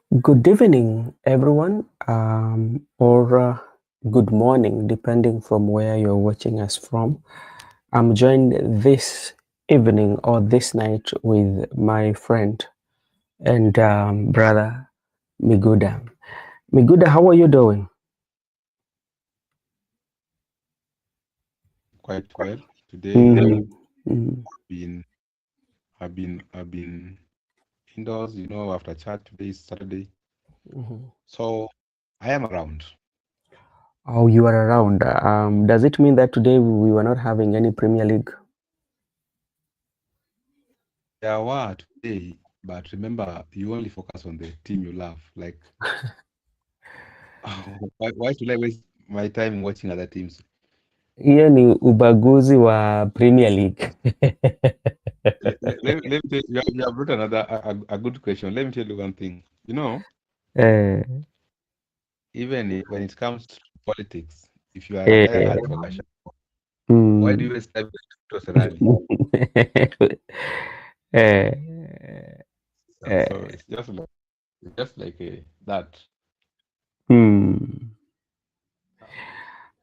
Good evening, everyone, or good morning, depending from where you're watching us from. I'm joined this evening or this night with my friend and brother Miguda. Miguda, how are you doing? Quite well. Today Mhm, mhm, been I've been indoors, after chat. Today is Saturday. mhm. So I am around. Oh, you are around. Does it mean that today we were not having any Premier League? There were today, but remember you only focus on the team you love. Like why should I waste my time watching other teams? Hiyo ni ubaguzi wa Premier League. Let me tell you, you have brought another a good question. Let me tell you one thing. Eh, Even when it comes to politics, if you are a eh, die-hard for Kasha, why do mm. you waste time to rally? Eh, So eh, it's just like that. hmm.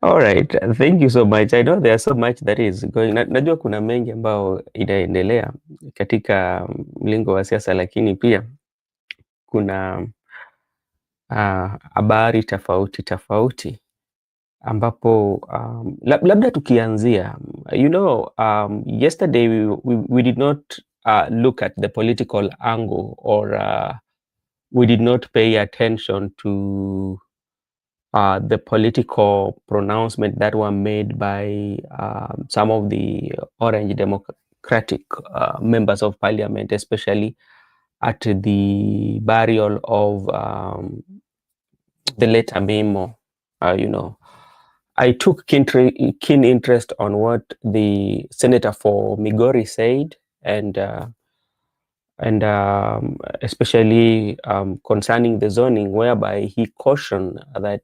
All right. Thank you so much. I know there's so much that is going. Najua kuna mengi ambao inaendelea katika mlingo wa siasa, lakini pia kuna habari tofauti tofauti ambapo labda tukianzia, yesterday we did not look at the political angle or we did not pay attention to the political pronouncement that were made by some of the Orange Democratic members of parliament, especially at the burial of the late Amimo. I took keen interest on what the senator for Migori said, and especially concerning the zoning, whereby he cautioned that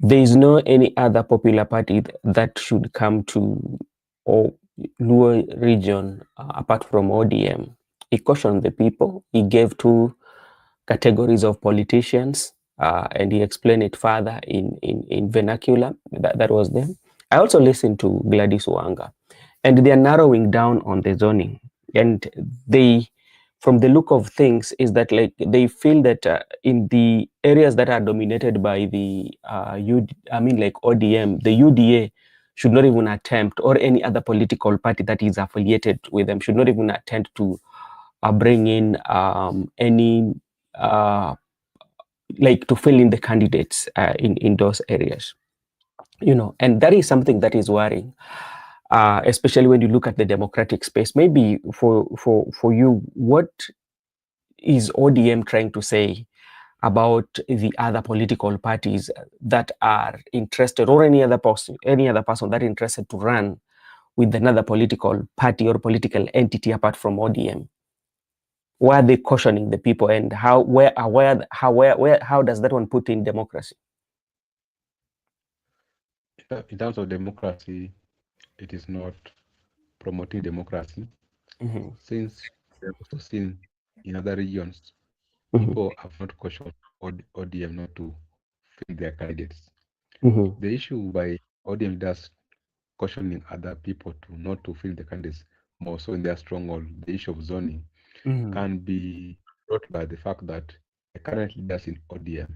there is no any other popular party that should come to or Luo region apart from ODM. He cautioned the people. He gave two categories of politicians, and he explained it further in vernacular that was there. I also listened to Gladys Wanga, and they are narrowing down on the zoning. And they, from the look of things, is that like they feel that in the areas that are dominated by the like ODM, the UDA should not even attempt, or any other political party that is affiliated with them should not even attempt to bring in any uh, like to fill in the candidates in those areas, and that is something that is worrying, especially when you look at the democratic space. Maybe for you, what is ODM trying to say about the other political parties that are interested, or any other person that is interested to run with another political party or political entity apart from ODM? Why are they cautioning the people, and how does that one put in democracy? In terms of democracy, it is not promoting democracy Mm-hmm. since we have also seen in other regions, Mm-hmm. people have not cautioned ODM not to fill their candidates. Mm-hmm. The issue by ODM leaders cautioning other people to not to fill the candidates more so in their stronghold, the issue of zoning, Mm-hmm. can be brought by the fact that the current leaders in ODM,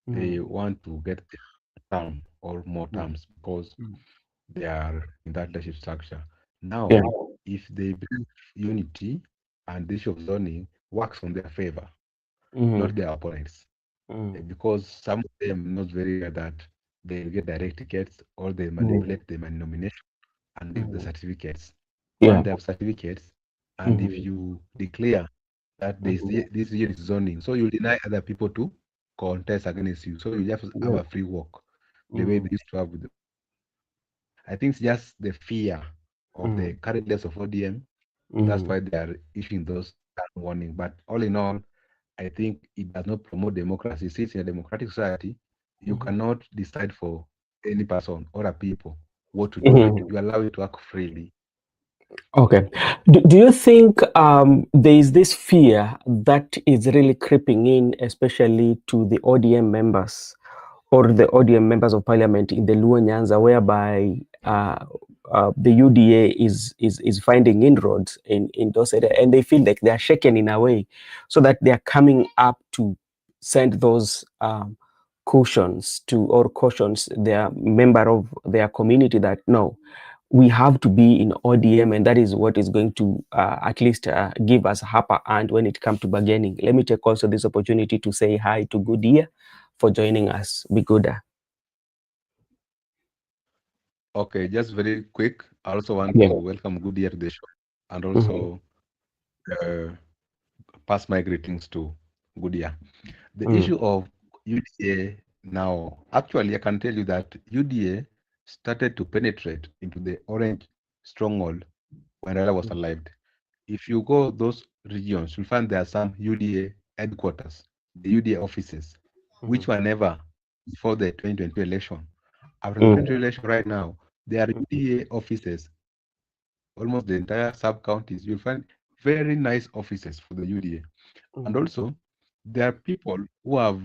they want to get their term or more terms because Mm-hmm. they are in that leadership structure. Yeah. Now, if they believe unity and the issue of zoning works on their favor, Mm-hmm. not their opponents, Mm-hmm. because some of them not very aware that they will get direct tickets or they Mm-hmm. manipulate the nomination and leave the Mm-hmm. certificates. Yeah. One, they have certificates, and if Mm-hmm. you declare that this year is zoning, so you deny other people to contest against you. So you just have Yeah. a free walk, the way Mm-hmm. they used to have with the. I think it's just the fear of the Mm-hmm. current leaders of ODM. That's Mm-hmm. why they are issuing those warning. But all in all, I think it does not promote democracy. Since in a democratic society, you Mm-hmm. cannot decide for any person or a people what to do. Mm-hmm. You allow it to work freely. Okay. Do you think there is this fear that is really creeping in, especially to the ODM members or the ODM members of parliament in the Luo Nyanza, whereby the UDA is finding inroads in those areas, and they feel like they are shaken in a way, so that they are coming up to send those cautions to or cautions their member of their community that no, we have to be in ODM, and that is what is going to at least give us a upper hand when it comes to bargaining. Let me take also this opportunity to say hi to Goodyear for joining us. Be good. Okay, just very quick. I also want to Yeah. welcome Goodyear to the show and Mm-hmm. also uh, pass my greetings to Goodyear. The Mm-hmm. issue of UDA now, actually, I can tell you that UDA started to penetrate into the orange stronghold when Raila was alive. If you go those regions, you'll find there are some UDA headquarters, the UDA offices, which were never before the 2022 election. After the 2022 election, right now, there are UDA offices, almost the entire sub counties. You'll find very nice offices for the UDA. And also, there are people who have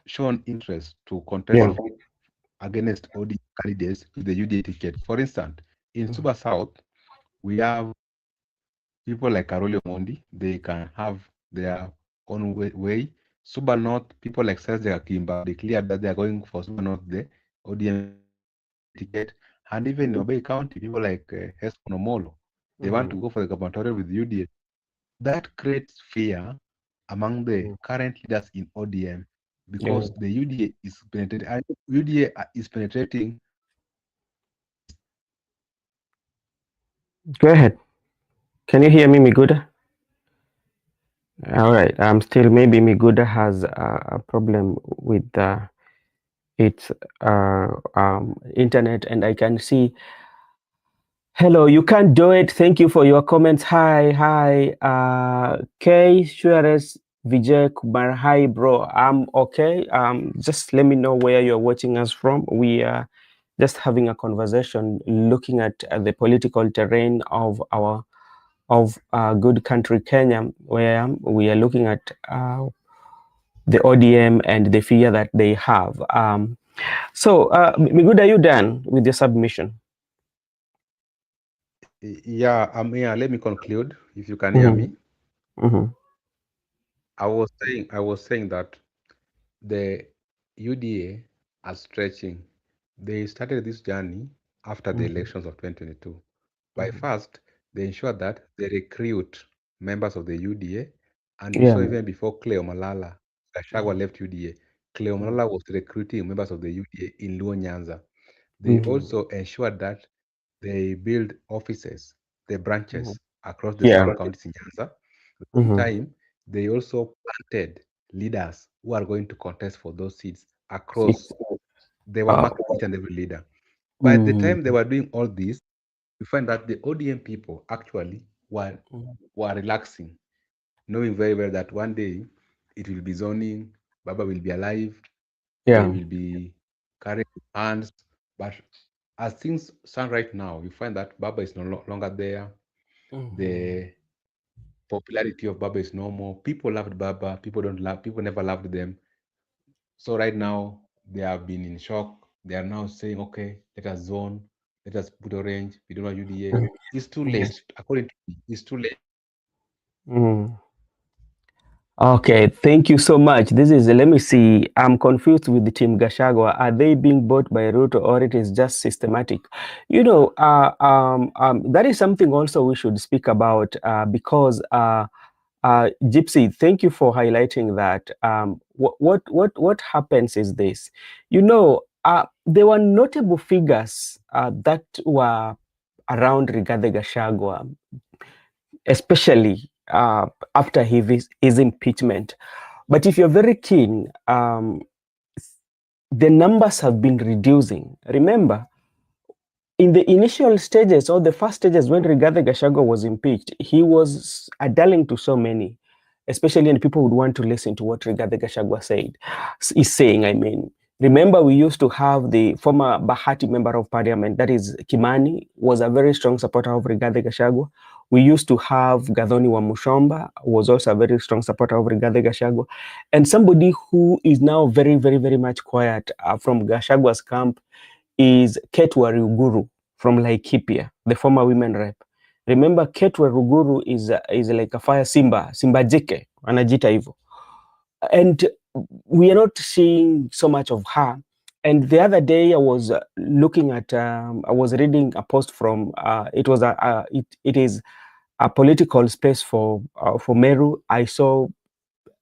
shown interest to Yeah. contest against OD candidates to the UDA ticket. For instance, in Super South, we have people like Karolio Mondi, they can have their own way. Super North, people like Serge Kimba, they declared that they are going for Super North, the ODM ticket. And even in Obey County, people like Heston Omolo, they want to go for the gubernatorial with UDA. That creates fear among the current leaders in ODM Yeah. because the UDA is penetrating, UDA is penetrating. Go ahead. Can you hear me, Miguda? All right. Still, maybe Miguda has a problem with its internet, and I can see. Hello, you can't do it. Thank you for your comments. Hi, hi. K Suarez Vijay Kumar. Hi, bro. I'm okay. Just let me know where you're watching us from. We are just having a conversation, looking at the political terrain of our good country Kenya, where we are looking at the ODM and the fear that they have. Miguda, are you done with your submission? Yeah, I'm here. Let me conclude if you can hear Mm-hmm. me. Mm-hmm. I was saying that the UDA are stretching. They started this journey after the Mm-hmm. elections of 2022. By first, they ensure that they recruit members of the UDA, and you Yeah. saw even before Cleo Malala, Gachagua left UDA, Cleo Malala was recruiting members of the UDA in Luo Nyanza. They Mm-hmm. also ensured that they build offices, the branches across the Yeah. sub-counties in Nyanza. At the same Mm-hmm. time, they also planted leaders who are going to contest for those seats Six. across. They were Uh, marking each and every leader. By the mm, time they were doing all this, you find that the ODM people actually were relaxing, knowing very well that one day it will be zoning, Baba will be alive, they yeah. will be carrying hands. But as things stand right now, you find that Baba is no longer there. Mm-hmm. The popularity of Baba is no more. People loved Baba. People don't love. People never loved them. So right now they have been in shock. They are now saying, okay, let us zone, let us put orange. We don't want UDA. It's too late. According to me, it's too late. Mm. Okay, thank you so much. This is, let me see, I'm confused with the team Gashagwa. Are they being bought by Ruto or it is just systematic? That is something also we should speak about because Gypsy, thank you for highlighting that. What happens is this, there were notable figures that were around Rigathi Gachagua, especially after his impeachment. But if you're very keen, the numbers have been reducing. Remember, in the initial stages or the first stages when Rigathi Gachagua was impeached, he was a darling to so many, especially when people would want to listen to what Rigathi Gachagua is saying, I mean. Remember, we used to have the former Bahati member of parliament, that is Kimani, was a very strong supporter of Rigathi Gachagua. We used to have Gathoni Wamushomba, was also a very strong supporter of Rigathi Gachagua. And somebody who is now very, very, very much quiet from Gashagua's camp is Ketwa Ruguru from Laikipia, the former women rep. Remember, Ketwa Ruguru is like a fire Simba Jike, anajita hivyo. And we are not seeing so much of her. And the other day, I was looking at, I was reading a post from, it is a political space for Meru. I saw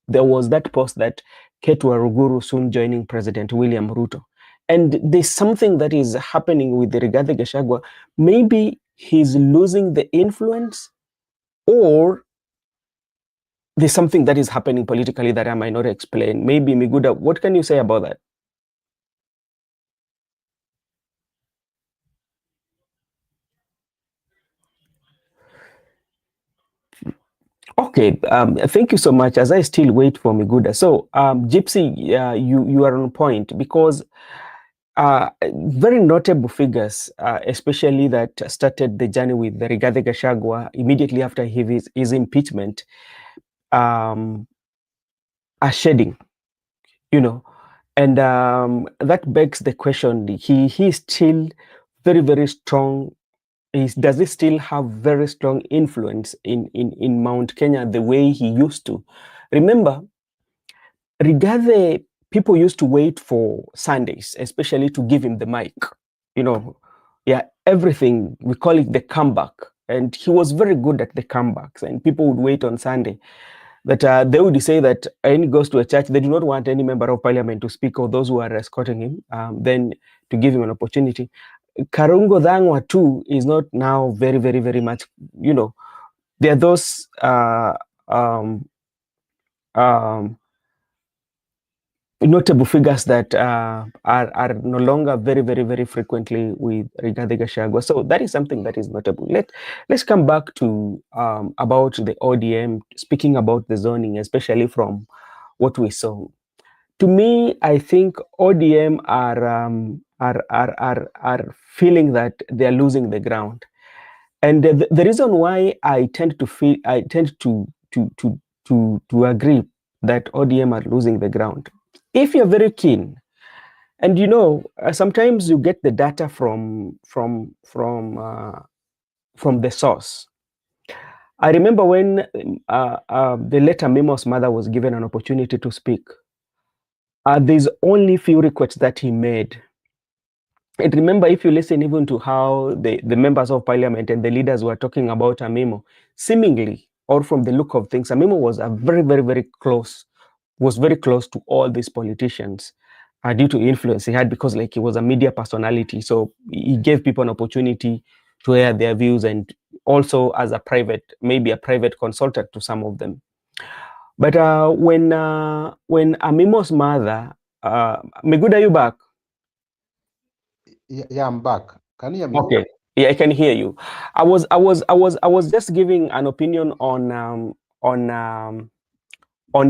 there was that post that Ketua Ruguru soon joining President William Ruto. And there's something that is happening with Rigathi Gachagua. Maybe he's losing the influence, or there's something that is happening politically that I might not explain. Maybe Miguda, what can you say about that? Okay, thank you so much. As I still wait for Miguda. So, Gypsy, you are on point, because very notable figures, especially that started the journey with the Rigathi Gachagua immediately after his impeachment, are shedding, you know, and that begs the question: he's still very, very strong. Does he still have very strong influence in Mount Kenya the way he used to? Remember, Rigathi, people used to wait for Sundays, especially to give him the mic. You know, yeah, everything, we call it the comeback. And he was very good at the comebacks, and people would wait on Sunday. That they would say that when he goes to a church, they do not want any member of parliament to speak, or those who are escorting him, then to give him an opportunity. Karungo Dhangwa too is not now very, very, very much, you know, there are those um, notable figures that are no longer very, very, very frequently with Rigathi Gachagua. So that is something that is notable. Let's come back to about the ODM, speaking about the zoning, especially from what we saw. To me, I think ODM are feeling that they are losing the ground. And the reason why I tend to agree that ODM are losing the ground, if you're very keen, and you know, sometimes you get the data from the source. I remember when the later Memo's mother was given an opportunity to speak. There's only few requests that he made. And remember, if you listen even to how the members of parliament and the leaders were talking about Amimo, seemingly, or from the look of things, Amimo was a very, very, very close, was very close to all these politicians due to influence he had, because like he was a media personality. So he gave people an opportunity to air their views, and also as a private, maybe a private consultant to some of them. But when Amimo's mother, Meguda, are you back? Yeah, I'm back. Can you hear me? Okay. Yeah, I can hear you. I was just giving an opinion on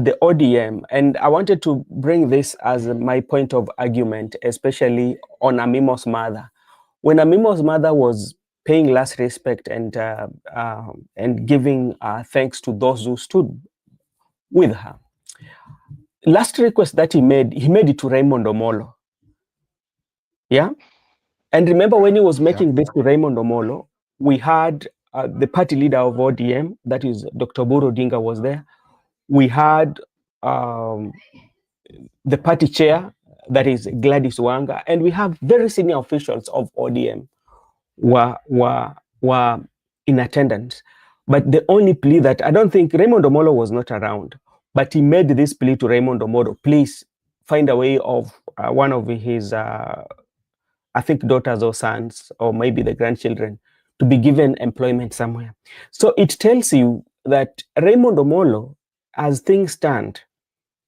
the ODM, and I wanted to bring this as my point of argument, especially on Amimo's mother. When Amimo's mother was paying last respect and giving thanks to those who stood with her, last request that he made it to Raymond Omolo. Yeah. And remember, when he was making this to Raymond Omolo, we had the party leader of ODM, that is Dr. Buru Dinga, was there. We had the party chair, that is Gladys Wanga, and we have very senior officials of ODM were in attendance. But the only plea that I don't think Raymond Omolo was not around, but he made this plea to Raymond Omolo: please find a way of one of his I think daughters or sons, or maybe the grandchildren, to be given employment somewhere. So it tells you that Raymond Omolo, as things stand,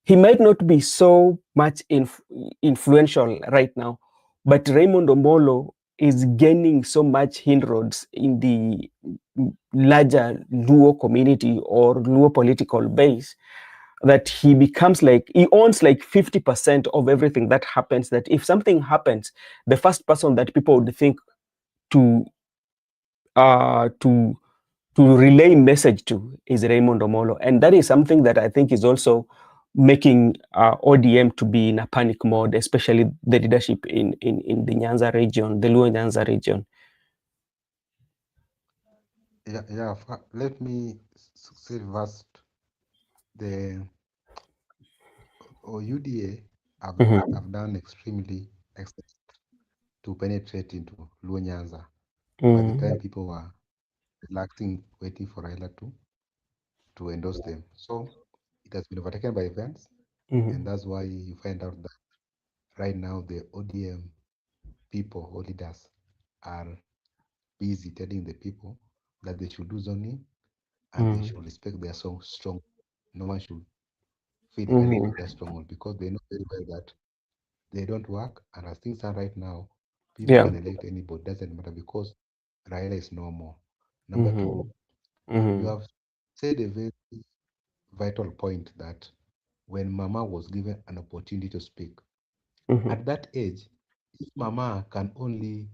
he might not be so much influential right now, but Raymond Omolo is gaining so much inroads in the larger Luo community or Luo political base, that he becomes like he owns like 50% of everything that happens. That if something happens, the first person that people would think to uh to to relay message to is Raymond Omolo, and that is something that I think is also making ODM to be in a panic mode, especially the leadership in the Nyanza region, the Luo Nyanza region. Let me say first, the UDA Mm-hmm. have done extremely excellent to penetrate into Luo Nyanza by the Mm-hmm. time people were relaxing, waiting for Raila to endorse them. So it has been overtaken by events, and Mm-hmm. that's why you find out that right now the ODM people or leaders are busy telling the people that they should do zoning and they should respect their so strong. No one should feel threatened Mm-hmm. with their stronghold because they know very well that they don't work. And as things are right now, people Yeah. can elect anybody, doesn't matter because Raila is no more. Number two, Mm-hmm. you Mm-hmm. have said a very vital point that when Mama was given an opportunity to speak, Mm-hmm. at that age, if Mama can only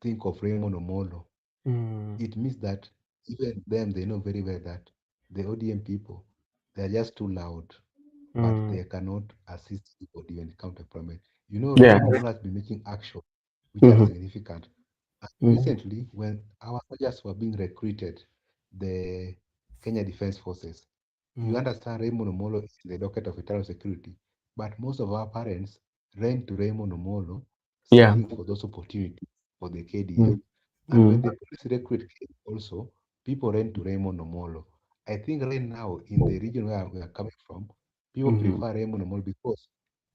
think of Raymond Omolo, Mm-hmm. it means that even them, they know very well that the ODM people, they're just too loud, but Mm-hmm. they cannot assist anybody when it comes to employment. You know, Yeah. Raymond Omolo has been making action, which are Mm-hmm. significant. And Mm-hmm. recently, when our soldiers were being recruited, the Kenya Defense Forces, you understand Raymond Omolo is in the docket of internal security, but most of our parents ran to Raymond Omolo Yeah. seeking for those opportunities for the KDF. And when Mm-hmm. the police recruit came also, people ran to Raymond Omolo. I think right now in the region where we are coming from, people Mm-hmm. prefer Raymond Omolo because,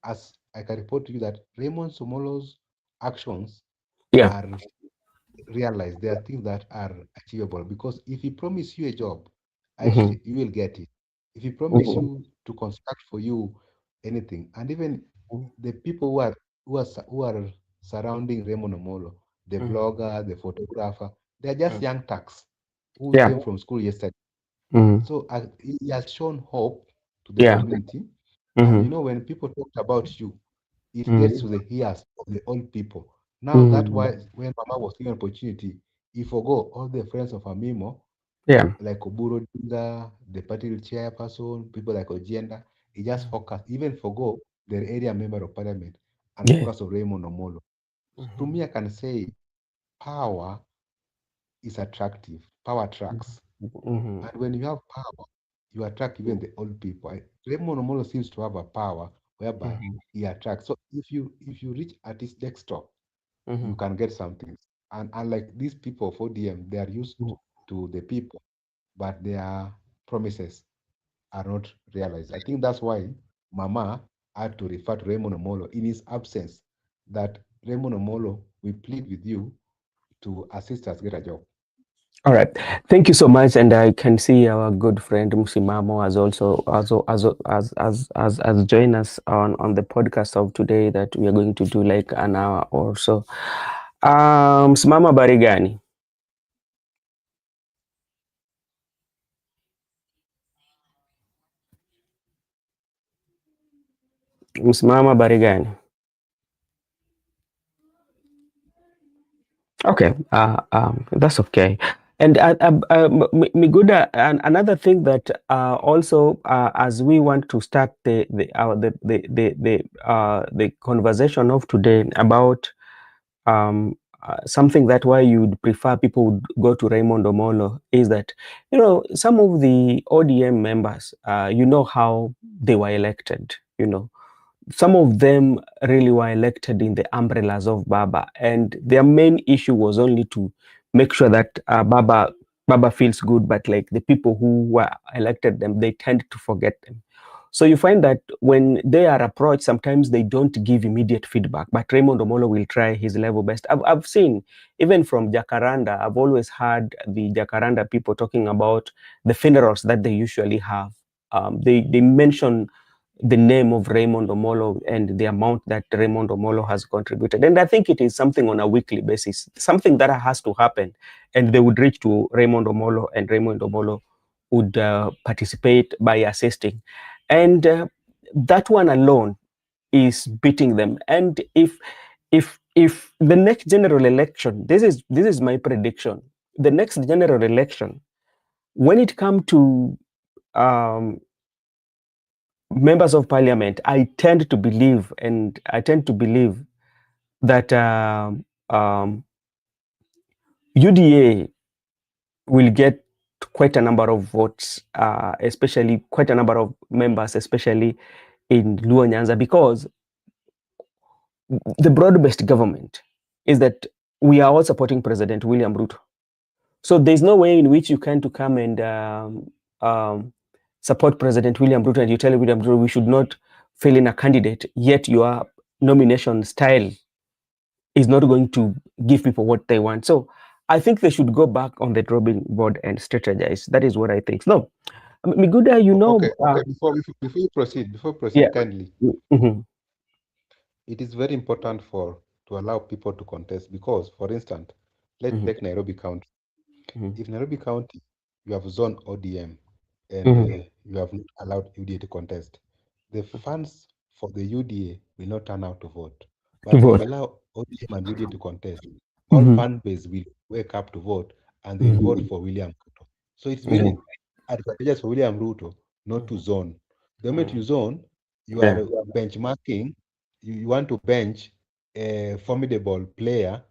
as I can report to you, that Raymond Omolo's actions Yeah. are realized. There are things that are achievable because if he promise you a job, Mm-hmm. actually you will get it. If he promise Mm-hmm. you to construct for you anything, and even the people who are surrounding Raymond Omolo, the Mm-hmm. blogger, the photographer, they are just young thugs who Yeah. came from school yesterday. Mm-hmm. So he has shown hope to the Yeah. community. And Mm-hmm. you know, when people talked about you, it gets to Mm-hmm. the ears of the old people. Now that Mm-hmm. why when Mama was given opportunity, he forgot all the friends of Amimo, Yeah. like Oburo Dinga, the party chairperson, people like Ojienda. He just focused, even forgot the area member of parliament and Yeah. focus on Raymond Omolo. To me, I can say power is attractive. Power attracts. Mm-hmm. And when you have power, you attract even the old people. Raymond Omolo seems to have a power whereby he attracts. So if you reach at his desktop, Mm-hmm. you can get something. And unlike these people of ODM, they are used to the people, but their promises are not realized. I think that's why Mama had to refer to Raymond Omolo in his absence, that Raymond Omolo, we plead with you to assist us get a job. All right. Thank you so much. And I can see our good friend Musimamo has also joined us on the podcast of today that we are going to do like an hour or so. Msimama Barigani. Msimama Barigani. Okay, that's okay. And Miguda, another thing that also, as we want to start the conversation of today about something that why you'd prefer people would go to Raymond Omolo is that, you know, some of the ODM members, you know how they were elected, you know, some of them really were elected in the umbrellas of Baba, and their main issue was only to make sure that Baba feels good, but like the people who were elected them, they tend to forget them. So you find that when they are approached, sometimes they don't give immediate feedback, but Raymond Omolo will try his level best. I've seen, even from Jacaranda, I've always heard the Jacaranda people talking about the funerals that they usually have. They mention the name of Raymond Omolo and the amount that Raymond Omolo has contributed. And I think it is something on a weekly basis, something that has to happen. And they would reach to Raymond Omolo, and Raymond Omolo would participate by assisting. and that one alone is beating them. And if the next general election, this is my prediction, the next general election, when it comes to um, members of parliament, I tend to believe that UDA will get quite a number of votes, especially quite a number of members, especially in Luo Nyanza, because the broad-based government is that we are all supporting President William Ruto. So there's no way in which you can to come and um, support President William Ruto and you tell William Ruto we should not fill in a candidate, yet your nomination style is not going to give people what they want. So I think they should go back on the drawing board and strategize. That is what I think. No, Miguda, Okay. Before you yeah. proceed, kindly, Mm-hmm. it is very important to allow people to contest because, for instance, let's Mm-hmm. take Nairobi County. Mm-hmm. If Nairobi County, you have zone ODM and Mm-hmm. you have not allowed UDA to contest, the funds for the UDA will not turn out to vote. To But if you vote. allow ODM and UDA to contest, all Mm-hmm. fan base will wake up to vote and they will vote Mm-hmm. for William Ruto. So it's Mm-hmm. very advantageous for William Ruto not to zone. The moment you zone, you are Yeah. benchmarking, you want to bench a formidable player,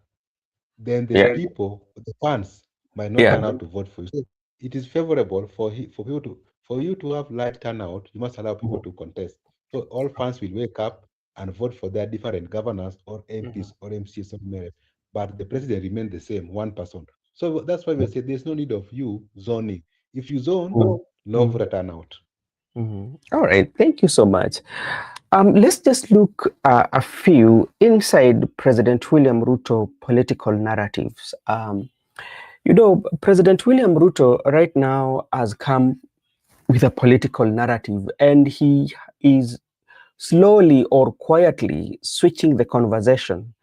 then the Yeah. people, the fans, might not Yeah. turn out to vote for you. So it is favorable for people to for you to have light turnout. You must allow people to contest. So all fans will wake up and vote for their different governors or MPs or MCs or mayor. But the president remains the same, one person. So that's why we say there's no need of you zoning. If you zone, no Mm-hmm. voter turnout. All right, thank you so much. Let's just look a few inside President William Ruto political narratives. President William Ruto right now has come with a political narrative, and he is slowly or quietly switching the conversation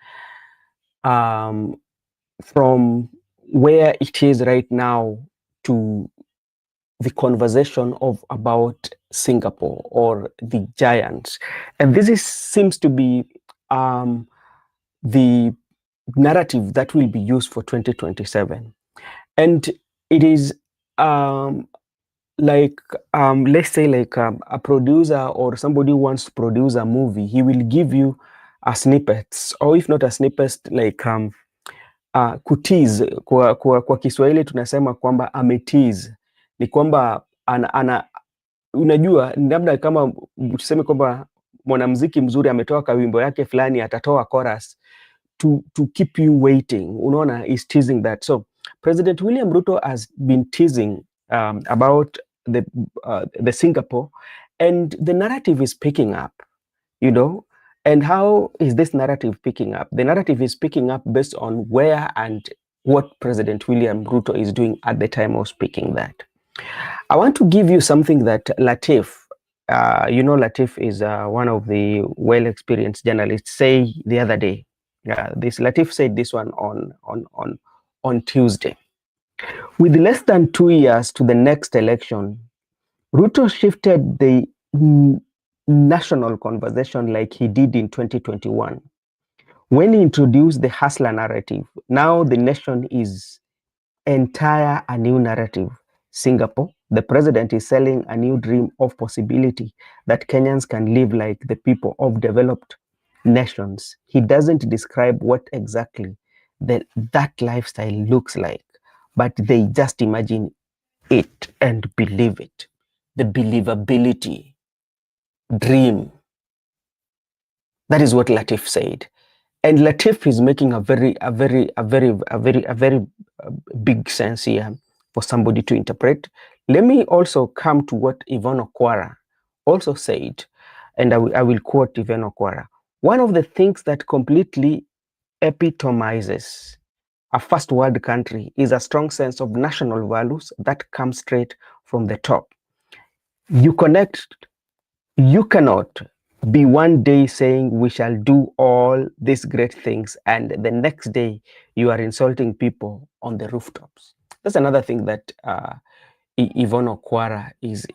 um, from where it is right now to the conversation of about Singapore or the giants. And seems to be um, the narrative that will be used for 2027. And it is um, like, let's say, like a producer or somebody who wants to produce a movie, he will give you a snippets, or if not a snippet, like kutease. Kwa Kiswahili tunasema kwamba ametease, ni kwamba unajua labda kama tuseme kwamba mwanamuziki mzuri ametoa kawimbo yake fulani, atatoa chorus to keep you waiting. Unaona, is teasing that. So President William Ruto has been teasing about the Singapore, and the narrative is picking up, you know. And how is this narrative picking up? The narrative is picking up based on where and what President William Ruto is doing at the time of speaking that. I want to give you something that Latif, Latif is one of the well-experienced journalists, say the other day. This Latif said this one on Tuesday. With less than 2 years to the next election, Ruto shifted the national conversation like he did in 2021 when he introduced the hustler narrative. Now the nation is entire a new narrative. Singapore, the president is selling a new dream of possibility that Kenyans can live like the people of developed nations. He doesn't describe what exactly that lifestyle looks like, but they just imagine it and believe it. The believability, dream. That is what Latif said. And Latif is making a very big sense here for somebody to interpret. Let me also come to what Yvonne Okwara also said, and I will quote Yvonne Okwara. One of the things that completely epitomizes a first world country is a strong sense of national values that come straight from the top. You connect You cannot be one day saying we shall do all these great things, and the next day you are insulting people on the rooftops. That's another thing that Yvonne Okwara is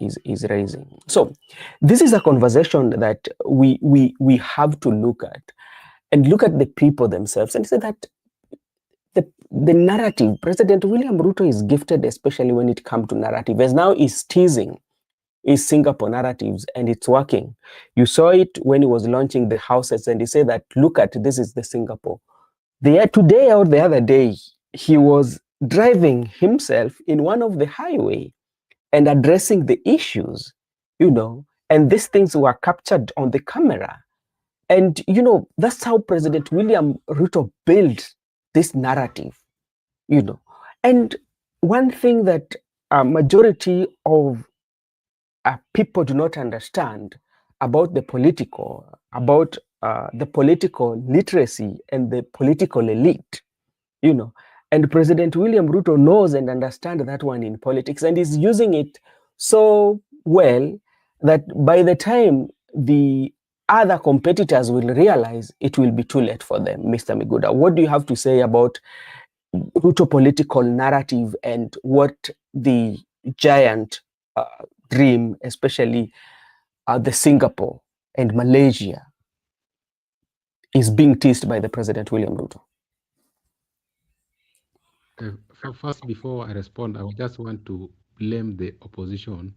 raising. So this is a conversation that we have to look at, and look at the people themselves and say that the narrative, President William Ruto is gifted, especially when it comes to narrative, as now is teasing is Singapore narratives, and it's working. You saw it when he was launching the houses, and he said that, look at, this is the Singapore. Today or the other day, he was driving himself in one of the highway and addressing the issues, and these things were captured on the camera. And, that's how President William Ruto built this narrative, And one thing that a majority of people do not understand about the political literacy and the political elite, and President William Ruto knows and understands that one in politics, and is using it so well that by the time the other competitors will realize, it will be too late for them. Mr. Miguda, what do you have to say about Ruto political narrative and what the giant dream, especially the Singapore and Malaysia, is being teased by the President William Ruto? First, before I respond, I just want to blame the opposition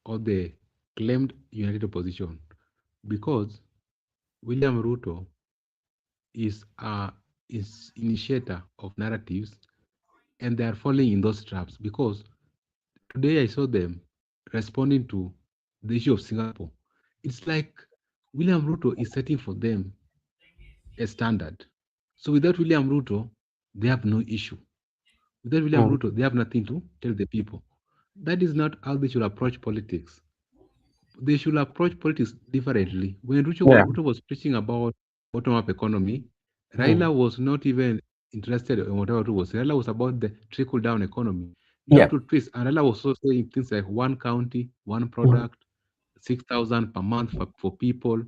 or the claimed united opposition, because William Ruto is initiator of narratives, and they are falling in those traps. Because today I saw them responding to the issue of Singapore. It's like William Ruto is setting for them a standard. So without William Ruto, they have no issue. Without William Ruto, they have nothing to tell the people. That is not how they should approach politics. They should approach politics differently. When Ruto was preaching about bottom-up economy, Raila was not even interested in whatever Ruto was saying. Raila was about the trickle-down economy. You have to twist. And Raila was also saying things like one county, one product, 6,000 per month for people,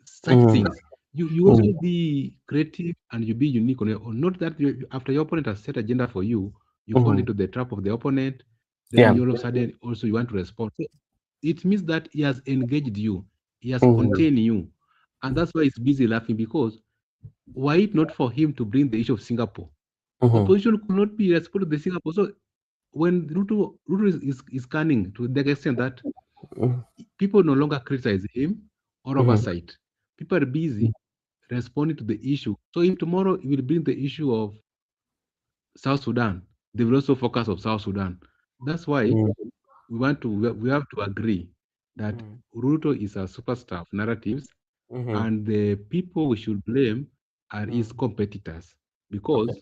such things. You also be creative and you be unique on your own. Not that after your opponent has set agenda for you, you fall into the trap of the opponent. Then you all of a sudden also you want to respond. So it means that he has engaged you, he has contained you, and that's why he's busy laughing. Because were it not for him to bring the issue of Singapore, opposition could not be responding to the Singapore. So when Ruto is cunning to the extent that people no longer criticize him or oversight, people are busy responding to the issue. So if tomorrow he will bring the issue of South Sudan, they will also focus on South Sudan. That's why we have to agree that Ruto is a superstar of narratives, and the people we should blame are his competitors, because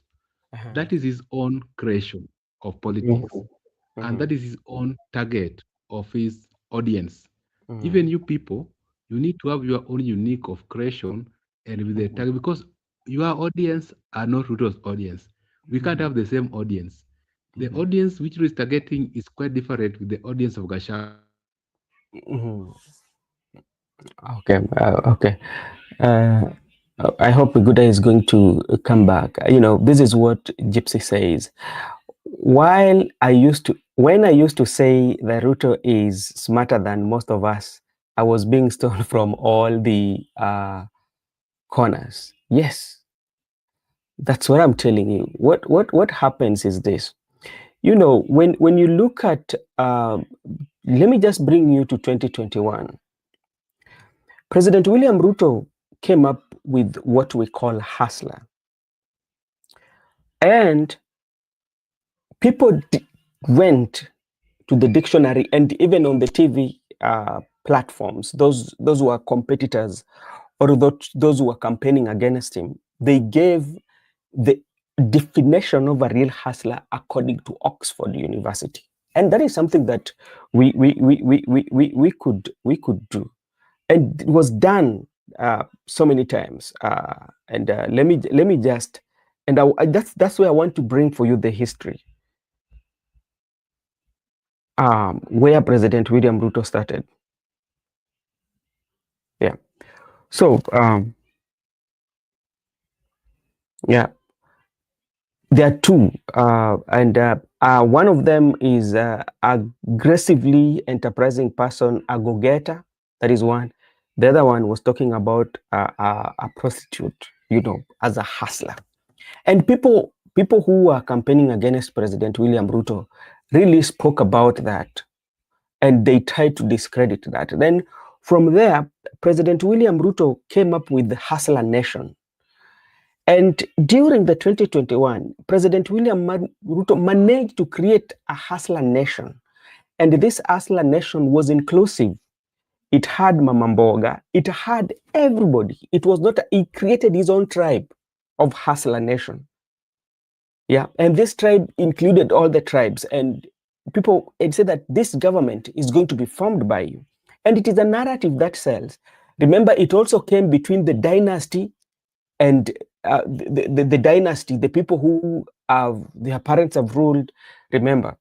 that is his own creation of politics, and that is his own target of his audience. Even you people, you need to have your own unique of creation and with the target, because your audience are not Ruto's audience. We can't have the same audience. The audience which Ruto is targeting is quite different with the audience of Gachagua. Okay, okay. Uh, I hope Guda is going to come back. This is what Gypsy says. When I used to say that Ruto is smarter than most of us, I was being stolen from all the corners. Yes, that's what I'm telling you. What happens is this. When you look at, let me just bring you to 2021. President William Ruto came up with what we call hustler. And people went to the dictionary, and even on the TV platforms, those who are competitors or those who are campaigning against him, they gave the definition of a real hustler according to Oxford University. And that is something that we could do. And it was done so many times. And let me just, and that's where I want to bring for you the history, where President William Ruto started. Yeah. So yeah, There are two, and one of them is aggressively enterprising person, a go-getter. That is one. The other one was talking about a prostitute, as a hustler. And people who are campaigning against President William Ruto really spoke about that, and they tried to discredit that. Then from there, President William Ruto came up with the Hustler Nation. And during the 2021, President William Ruto managed to create a Hustler Nation. And this Hustler Nation was inclusive. It had Mamamboga, it had everybody. It was not, he created his own tribe of Hustler Nation. Yeah, and this tribe included all the tribes, and people had said that this government is going to be formed by you. And it is a narrative that sells. Remember, it also came between the dynasty and the dynasty, the people who have their parents have ruled, remember.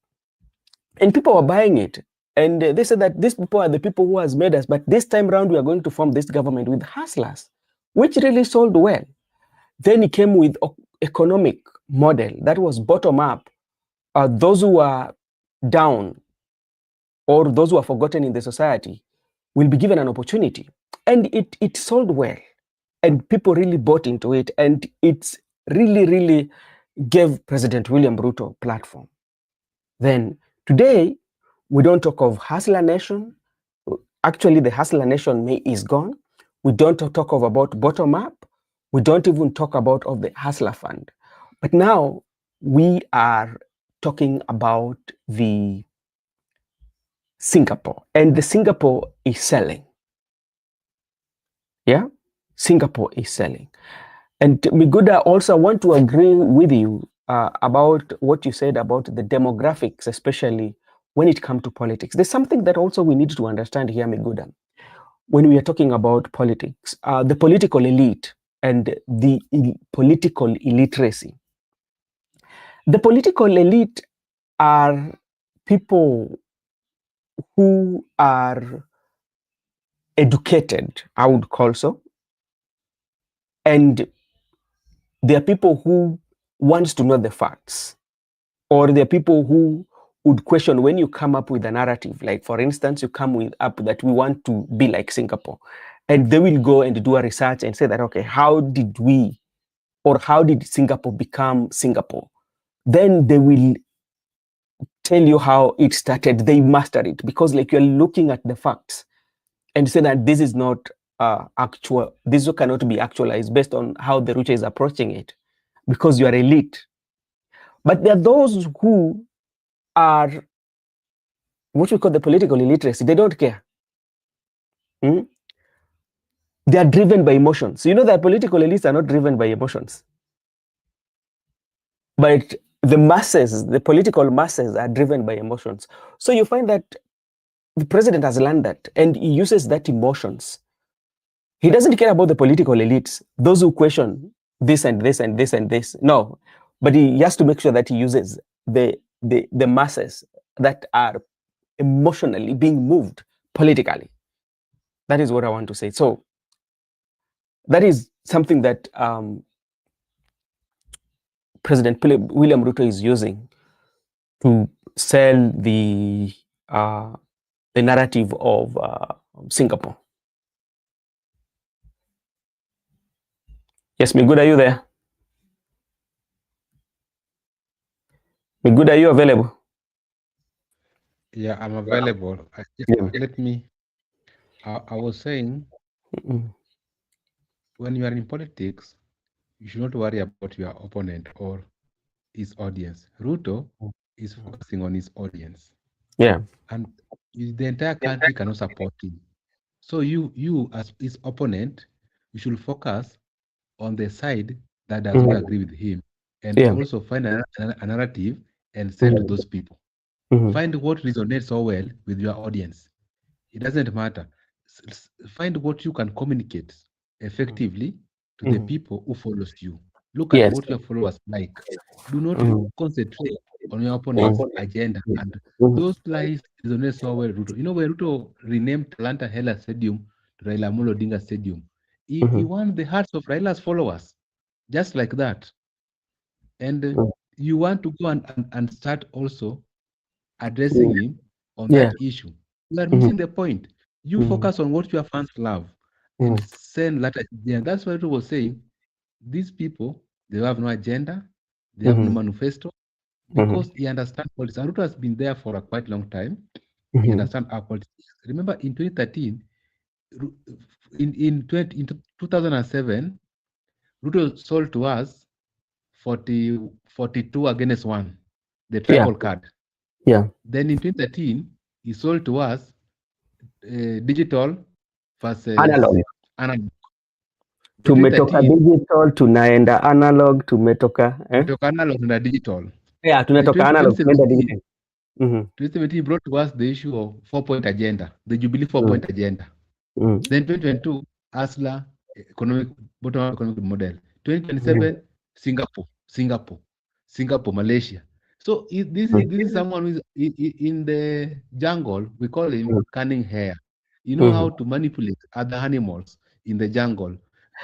And people were buying it. And they said that these people are the people who has made us, but this time around we are going to form this government with hustlers, which really sold well. Then he came with economic model that was bottom up. Those who are down or those who are forgotten in the society will be given an opportunity. And it sold well. And people really bought into it. And it's really gave President William Ruto a platform. Then today, we don't talk of Hustler Nation. Actually, the Hustler Nation is gone. We don't talk of about bottom up. We don't even talk about of the Hustler Fund. But now we are talking about the Singapore, and the Singapore is selling. Yeah, Singapore is selling. And Miguda, also want to agree with you about what you said about the demographics, especially when it comes to politics. There's something that also we need to understand here, Miguda, when we are talking about politics, the political elite and the political illiteracy. The political elite are people who are educated, I would call so, and they are people who wants to know the facts, or there are people who would question when you come up with a narrative. Like, for instance, you come with up that we want to be like Singapore, and they will go and do a research and say that, okay, how did we, or how did Singapore become Singapore? Then they will tell you how it started. They master it because, like, you're looking at the facts and say that this is not actual. This cannot be actualized based on how the Ruto is approaching it, because you are elite. But there are those who are what we call the political illiteracy. They don't care. They are driven by emotions. You know that political elites are not driven by emotions. But the masses, the political masses are driven by emotions. So you find that the president has learned that, and he uses that emotions. He doesn't care about the political elites, those who question this and this and this and this. No, but he has to make sure that he uses the masses that are emotionally being moved politically. That is what I want to say. So that is something that President William Ruto is using to sell the narrative of Singapore. Yes, Miguda, are you there? Miguda, are you available? Yeah, I'm available. Let me. I was saying, when you are in politics, you should not worry about your opponent or his audience. Ruto is focusing on his audience. Yeah. And the entire country cannot support him. So you as his opponent, you should focus on the side that does not agree with him, and also find a narrative and sell to those people. Find what resonates so well with your audience. It doesn't matter. Find what you can communicate effectively to the people who follows you. Look at Yes. what your followers like. Do not concentrate on your opponent's agenda. And those lies resonate so well, Ruto. You know, when Ruto renamed Talanta Hela Stadium to Raila Amolo Odinga Stadium, he won the hearts of Raila's followers, just like that. And you want to go and start also addressing him on Yeah. that issue. You are Mhm. missing the point. You Mhm. focus on what your fans love and Mhm. send that agenda. That's why Ruto was saying these people, they have no agenda, they have no Mhm. manifesto, Mhm. because he understands politics. And Ruto has been there for a quite long time. He Mhm. understands our politics. Remember in 2013, in 2007, Ruto sold to us 42 against 1, the Yeah. tribal card. Yeah. Then in 2013, he sold to us digital versus Analog. analog. Then Tumetoka 2013, digital tunaenda analog, tumetoka tumetoka analog na digital. yeah, Then tunatoka analog tunaenda 2017, digital. Mhm. 2017 brought to us the issue of 4-point agenda, the Jubilee Mm. 4-point agenda. Mm. Then 2022, ASLA, economic bottom-up economic model. Mhm. 2027, Singapore, Malaysia. So this is someone who is in the jungle. We call him Mm. cunning hare. You know Mhm. how to manipulate other animals in the jungle.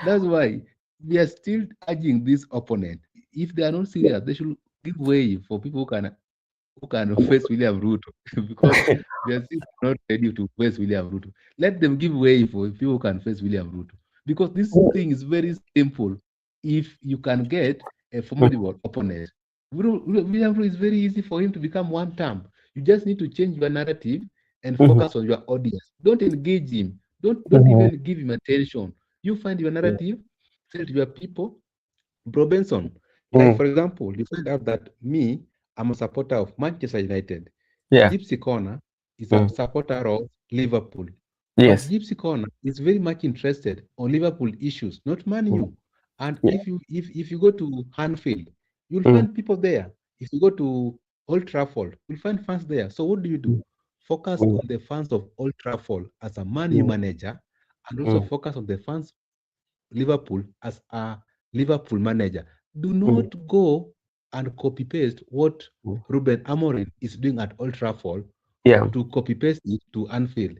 That's why we are still urging this opponent. If they are not serious, they should give way for people who can face William Ruto because they are still not ready to face William Ruto. Let them give way for people who can face William Ruto because this thing is very simple. If you can get a formidable opponent, William Ruto is very easy for him to become one term. You just need to change your narrative and Mhm. focus on your audience. Don't engage him. Don't Mhm. even give him attention. You find your narrative, sell it to your people. Bro Benson, like Mm. for example, you find out that me, I'm a supporter of Manchester United. Yeah. Gypsy Corner is a Mm. supporter of Liverpool. But Yes. Gypsy Corner is very much interested on Liverpool issues, not Man Mm. U. And Yeah. if you go to Anfield, you'll Mm. find people there. If you go to Old Trafford, you'll find fans there. So what do? Mm. Focus Mm. on the fans of Old Trafford as a Man U Mm. manager, and also Mm. focus on the fans Liverpool as a Liverpool manager. Do Mm. not go and copy paste what Mm. Ruben Amorim is doing at Old Trafford Yeah. to copy paste it to Anfield.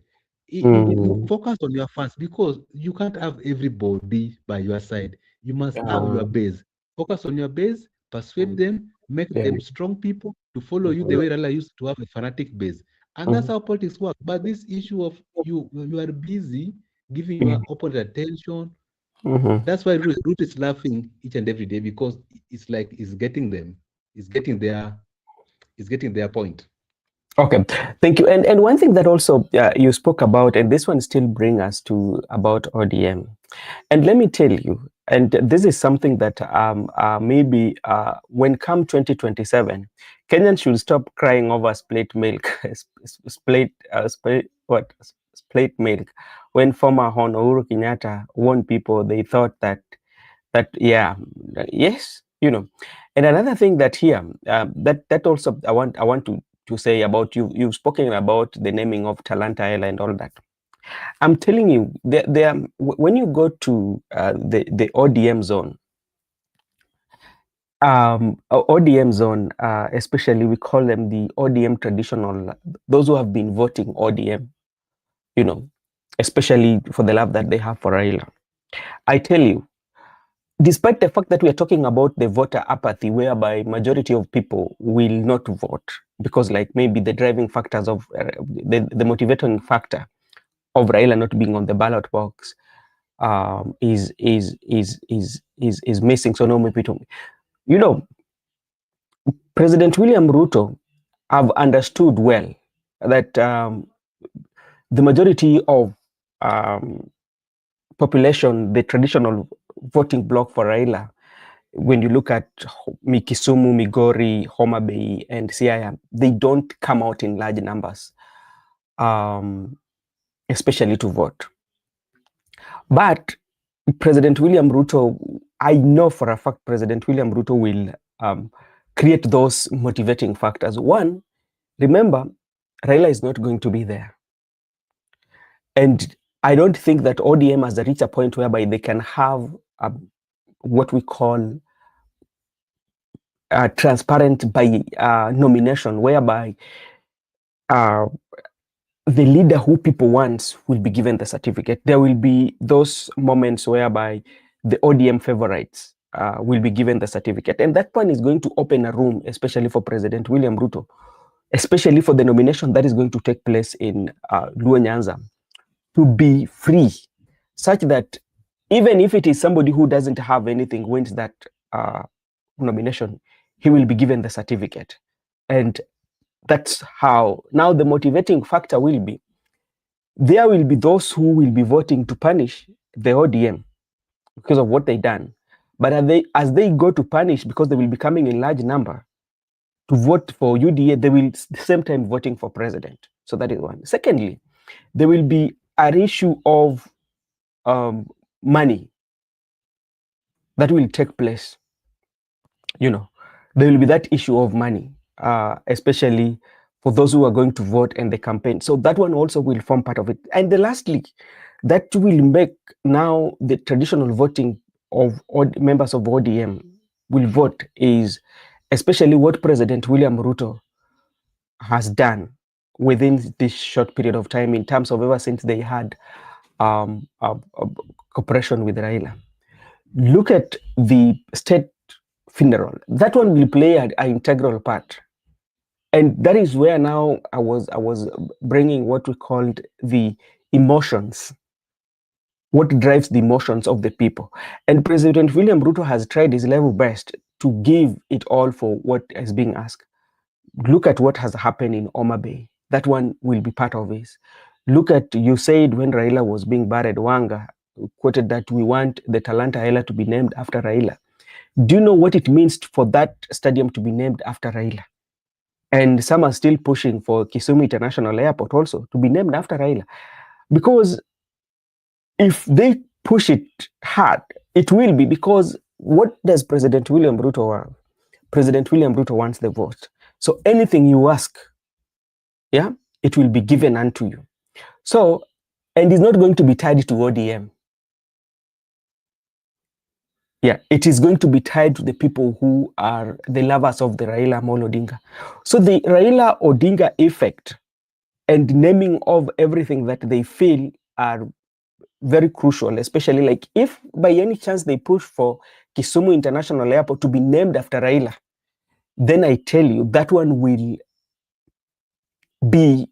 You Mm. focus on your fans because you can't have everybody by your side. You must have your Um, base. Focus on your base, persuade mm. them, make Yeah. them strong people to follow you the Mhm. way Rala used to have a fanatic base. And that's Mhm. how politics work. But this issue of you are busy giving your Mhm. opponent attention. Mhm. That's why Root is laughing each and every day because it's like he's getting them, he's getting their point. Okay, thank you. And one thing that also you spoke about, and this one still bring us to about ODM. And let me tell you, and this is something that maybe when come 2027, Kenyans should stop crying over split milk, split milk. When former Hon Uhuru Kenyatta warned people, they thought that yeah, yes, you know. And another thing that here that also I want to say about you've spoken about the naming of Talanta Island and all that. I'm telling you, when you go to the ODM zone, ODM zone, especially we call them the ODM traditional, those who have been voting ODM, you know, especially for the love that they have for Raila. I tell you, despite the fact that we are talking about the voter apathy, whereby majority of people will not vote because, like, maybe the driving factors of the motivating factor of Raila not being on the ballot box is missing. So no, maybe you know, President William Ruto have understood well that the majority of um, population, the traditional voting bloc for Raila, when you look at Kisumu, Migori, Homa Bay, and Siaya, they don't come out in large numbers, especially to vote. But President William Ruto, I know for a fact President William Ruto will create those motivating factors. One, remember, Raila is not going to be there. And I don't think that ODM has reached a point whereby they can have what we call transparent by nomination, whereby uh, the leader who people want will be given the certificate. There will be those moments whereby the ODM favorites will be given the certificate. And that one is going to open a room, especially for President William Ruto, especially for the nomination that is going to take place in Luo Nyanza, to be free, such that even if it is somebody who doesn't have anything wins that nomination, he will be given the certificate. And that's how now the motivating factor will be there will be those who will be voting to punish the ODM because of what they done. But as they go to punish, because they will be coming in large number to vote for UDA, they will the same time voting for president. So that is one. Secondly, there will be an issue of money that will take place. You know, there will be that issue of money, especially for those who are going to vote in the campaign. So that one also will form part of it. And lastly, that will make now the traditional voting of members of ODM will vote is especially what President William Ruto has done within this short period of time in terms of ever since they had a cooperation with Raila. Look at the state funeral. That one will play an integral part. And that is where now I was bringing what we called the emotions, what drives the emotions of the people. And President William Ruto has tried his level best to give it all for what is being asked. Look at what has happened in Oma Bay. That one will be part of this. Look at, you said when Raila was being buried, Wanga quoted that we want the Talanta Raila to be named after Raila. Do you know what it means for that stadium to be named after Raila? And some are still pushing for Kisumu International Airport also to be named after Raila. Because if they push it hard, it will be, because what does President William Ruto want? President William Ruto wants the vote. So anything you ask, yeah, it will be given unto you. So, and it's not going to be tied to ODM. Yeah, it is going to be tied to the people who are the lovers of the Raila Amolo Odinga. So the Raila Odinga effect and naming of everything that they feel are very crucial, especially like if by any chance they push for Kisumu International Airport to be named after Raila, then I tell you that one will be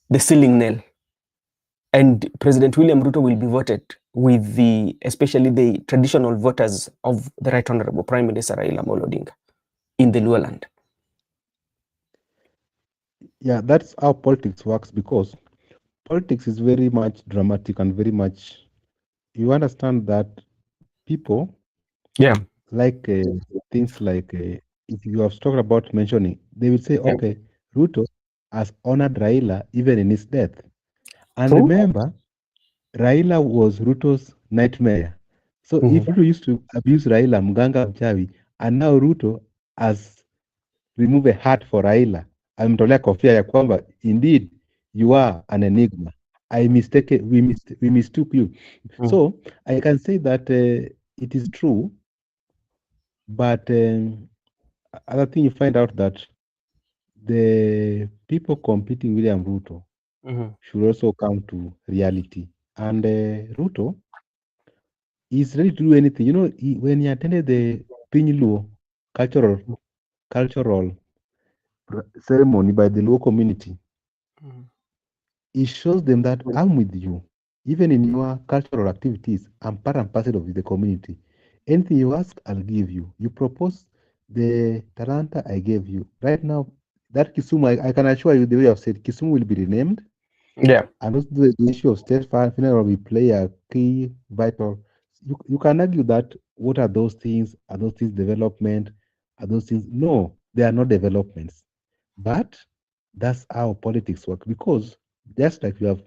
the ceiling nail. And President William Ruto will be voted with especially the traditional voters of the Right Honorable Prime Minister Raila Amolo Odinga in the Luoland. Yeah, that's how politics works, because politics is very much dramatic and very much, you understand that people like things like if you have talked about mentioning, they will say, okay, Ruto has honored Raila even in his death. And remember, Raila was Ruto's nightmare. So if Ruto used to abuse Raila, mganga mchawi, and now Ruto has removed a heart for Raila, amemtolea kofia ya kwamba indeed you are an enigma. We mistook you. So I can say that it is true, but other thing you find out that the people competing with William Ruto should also come to reality. And Ruto is ready to do anything. You know, when he attended the Pinyiluo cultural ceremony by the Luo community, it shows them that I'm with you. Even in your cultural activities, I'm part and parcel of the community. Anything you ask, I'll give you. You propose the Talanta, I gave you. Right now, that Kisumu, I can assure you, the way I've said, Kisumu will be renamed. Yeah. And also the issue of state funeral will play a key vital. You can argue that what are those things? Are those things development? Are those things? No, they are not developments. But that's how politics work, because just like you have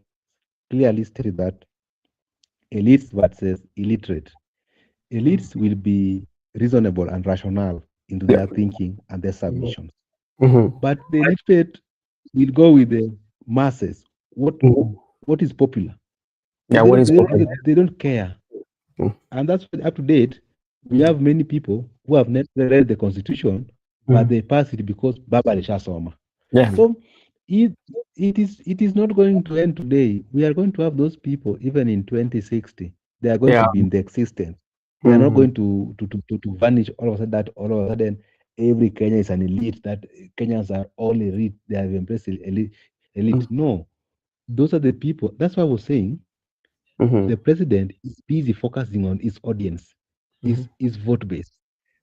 clearly stated that elites versus illiterate, elites will be reasonable and rational into their thinking and their submissions. But the illiterate will go with the masses. What is popular? Yeah, what is popular? They don't care. And that's why up to date, we have many people who have never read the constitution, but they pass it because Baba Lishasoma. Yeah. So it is not going to end today. We are going to have those people even in 2060. They are going to be in the existence. They are not going to vanish all of a sudden. That all of a sudden every Kenya is an elite. That Kenyans are all elite. They have embraced elite. Elite. No, those are the people. That's why I was saying the president is busy focusing on his audience, his vote base.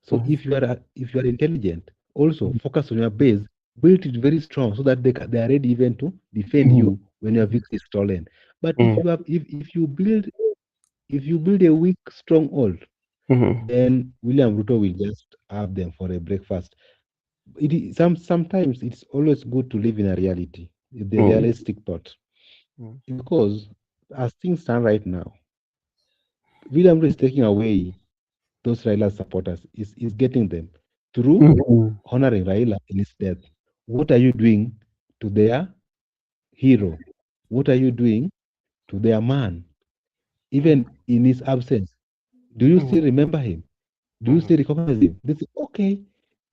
So if you are intelligent, also focus on your base, build it very strong so that they are ready even to defend you when your victory is stolen. But if you build a weak stronghold, then William Ruto will just have them for a breakfast. Sometimes it's always good to live in a reality, the realistic thought, because as things stand right now, William Ruto is taking away those Raila supporters, is getting them through honoring Raila in his death. What are you doing to their hero? What are you doing to their man? Even in his absence, do you still remember him? Do you still recognize him? They say, okay,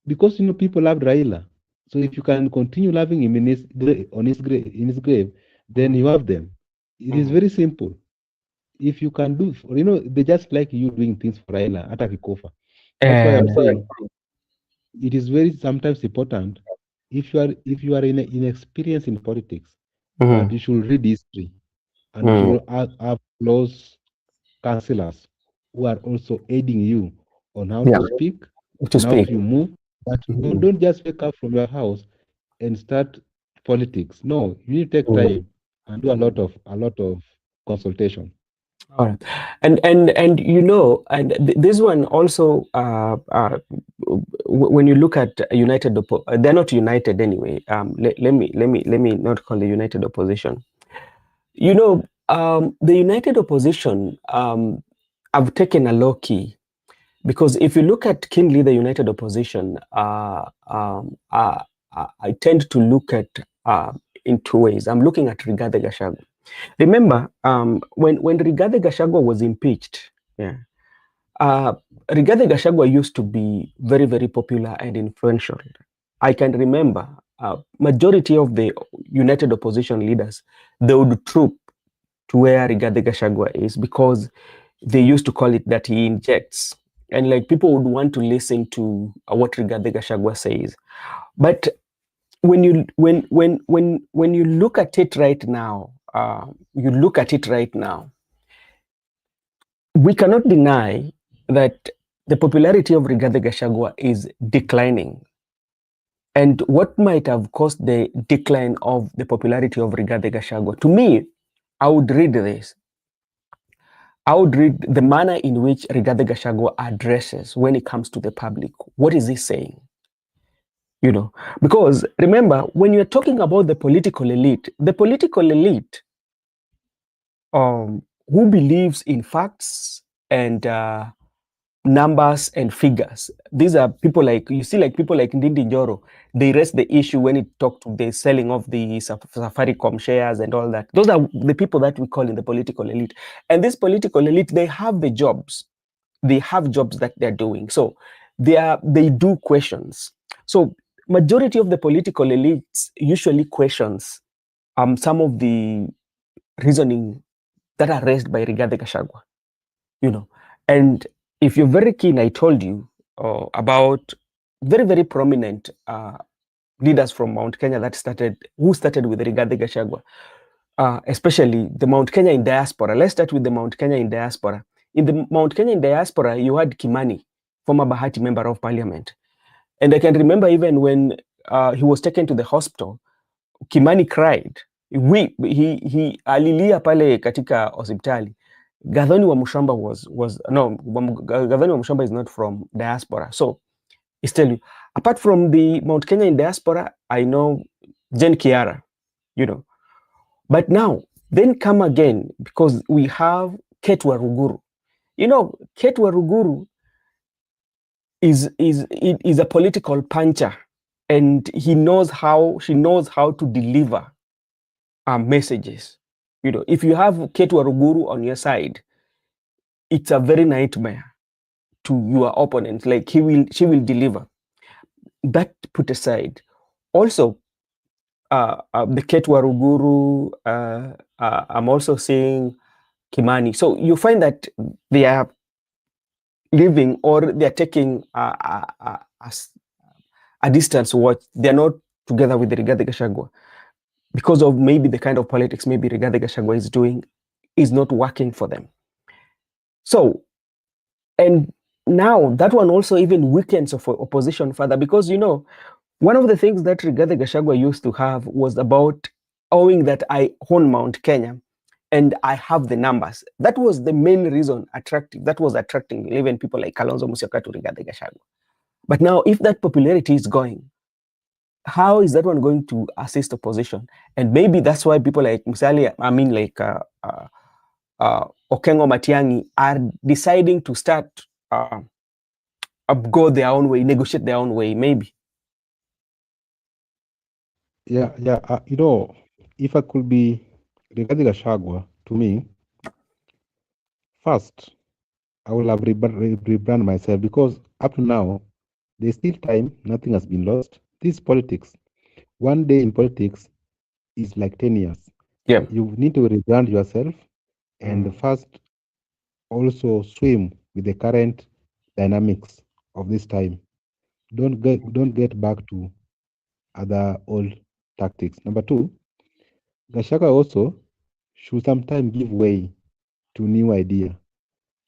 because people loved Raila. So if you can continue loving him in in his grave, then you have them. It is very simple. If you can do, they just like you doing things for Raila, hata kikofa. That's why I'm saying it is very sometimes important. If you are inexperienced in politics, but you should read history, and you should have close counselors who are also aiding you on how to speak, To on how speak. to move. But don't just wake up from your house and start politics. No, you need to take time and do a lot of consultation. All right, and this one also, when you look at united, they're not united anyway. Let me not call the united opposition. The united opposition, have taken a low key, because if you look at keenly the united opposition, I tend to look at in two ways. I'm looking at Rigathi Gachagua. Remember, when Rigathi Gachagua was impeached, yeah, Rigathi Gachagua used to be very, very popular and influential. I can remember majority of the united opposition leaders, they would troop to where Rigathi Gachagua is, because they used to call it that he injects, and like people would want to listen to what Rigathi Gachagua says. But when you look at it right now, we cannot deny that the popularity of Rigathi Gachagua is declining. And what might have caused the decline of the popularity of Rigathi Gachagua? To me, I would read this. I would read the manner in which Rigathi Gachagua addresses when it comes to the public. What is he saying? Because remember, when you're talking about the political elite who believes in facts and numbers and figures. These are people like people like Ndindi Njoro. They raise the issue when it talked to the selling of the Safaricom shares and all that. Those are the people that we call in the political elite. And this political elite, they have the jobs. They have jobs that they're doing. So they do questions. So majority of the political elites usually questions some of the reasoning that are raised by Rigathi Gachagua. And if you're very keen, I told you about very, very prominent leaders from Mount Kenya who started with Rigathi Gachagua, especially the Mount Kenya in diaspora. Let's start with the Mount Kenya in diaspora. In the Mount Kenya in diaspora, you had Kimani, former Bahati member of parliament. And I can remember even when he was taken to the hospital, Kimani cried. He alilia pale katika hospitali. Gathoni wa Mushamba Gathoni wa Mushamba is not from diaspora. So it's tell you, apart from the Mount Kenya in diaspora, I know Jen Kiara, But now, then come again, because we have Ketwa Ruguru. Ketwa Ruguru is a political puncher, and she knows how to deliver messages. If you have Ketwa Ruguru on your side, it's a very nightmare to your opponent. Like she will deliver. That put aside. Also, the Ketwa Ruguru, I'm also seeing Kimani. So you find that they are leaving, or they're taking a distance watch. They're not together with Rigathi Gachagua because of maybe the kind of politics maybe Rigathi Gachagua is doing is not working for them. So, and now that one also even weakens of opposition further, because one of the things that Rigathi Gachagua used to have was about owing that I own Mount Kenya and I have the numbers. That was the main reason that was attracting even people like Kalonzo Musyoka to Rigathi Gachagua. But now, if that popularity is going, how is that one going to assist opposition? And maybe that's why people like Musalia, Okengo Matiang'i are deciding to start go their own way, negotiate their own way, maybe. Yeah. If I could be Rigathi Gachagua, to me, first, I will have rebrand myself, because up to now, there's still time, nothing has been lost. This is politics. One day in politics is like 10 years. Yeah. You need to rebrand yourself and first also swim with the current dynamics of this time. Don't get back to other old tactics. Number two, Gachagua also should sometimes give way to new idea.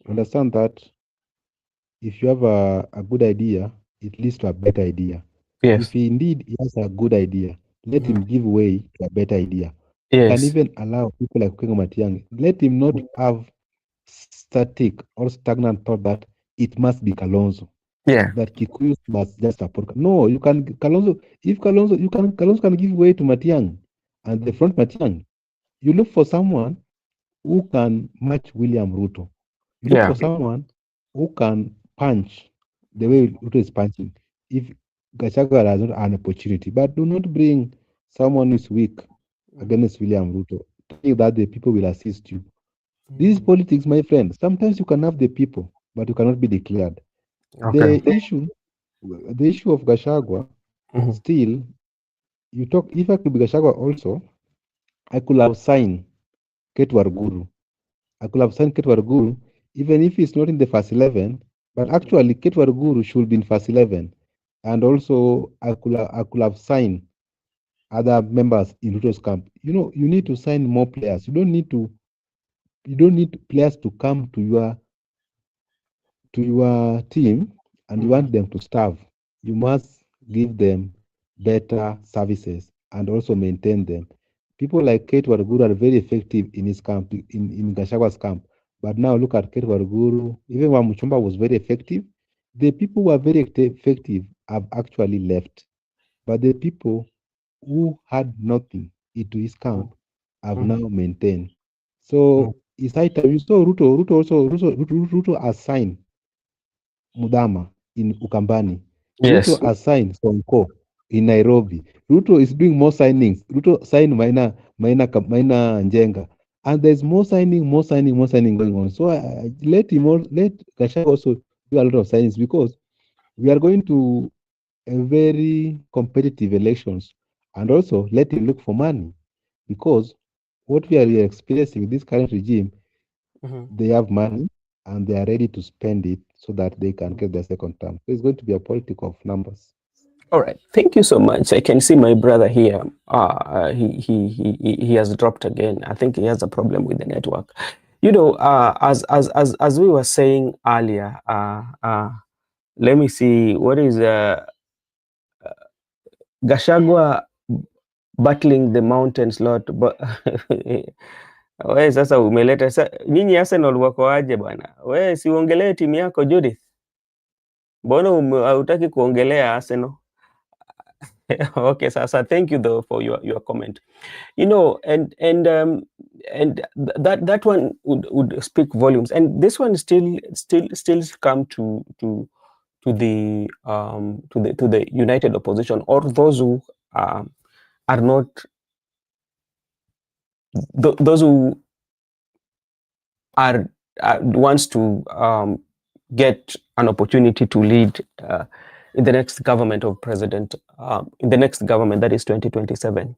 Understand that if you have a good idea, it leads to a better idea. Yes. If indeed he has a good idea, let him give way to a better idea. Yes. You can even allow people like Okengo Matiang'i, let him not have static or stagnant thought that it must be Kalonzo. Yeah. That Kikuyu must just support. No, you can Kalonzo. If Kalonzo can give way to Matiang'i and the front Matiang'i, you look for someone who can match William Ruto. You look for someone who can punch the way Ruto is punching. If Gachagua has not an opportunity, but do not bring someone who is weak against William Ruto. Think that the people will assist you. This is politics, my friend. Sometimes you can have the people, but you cannot be declared. Okay. The issue of Gachagua, still, you talk. If I could be Gachagua also, I could have signed Ketwarguru. I could have signed Ketwarguru, even if it's not in the first 11. But actually, Ketwarguru should be in first 11. And also, I could have signed other members in Ruto's camp. You need to sign more players. You don't need players to come to your team and you want them to starve. You must give them better services and also maintain them. People like Kate Warguru are very effective in his camp, in Gashawa's camp. But now look at Kate Warguru. Even when Muchumba was very effective, the people who are very effective have actually left. But the people who had nothing into his camp have now maintained. So it's high time. You saw Ruto assigned Mudama in Ukambani. Yes. Ruto assigned Sonko in Nairobi. Ruto is doing more signings. Ruto signed Maina Njenga. And there's more signing going on. So let Gachagua also do a lot of signings, because we are going to a very competitive elections, and also let him look for money, because what we are experiencing with this current regime, they have money and they are ready to spend it so that they can get their second term. So it's going to be a politics of numbers. All right. Thank you so much. I can see my brother here. He has dropped again. I think he has a problem with the network. As we were saying earlier, let me see, what is Gachagua battling the mountains lot, but we sasa umeleta nyinyi Arsenal wako aje bwana? We si uongelee timu yako Judith, mbona hautaki kuongelea Arsenal? Okay, sasa thank you though for your comment. And that one would speak volumes, and this one still come to the united opposition, or those who are not those who are wants to get an opportunity to lead in the next government of president, in the next government, that is 2027.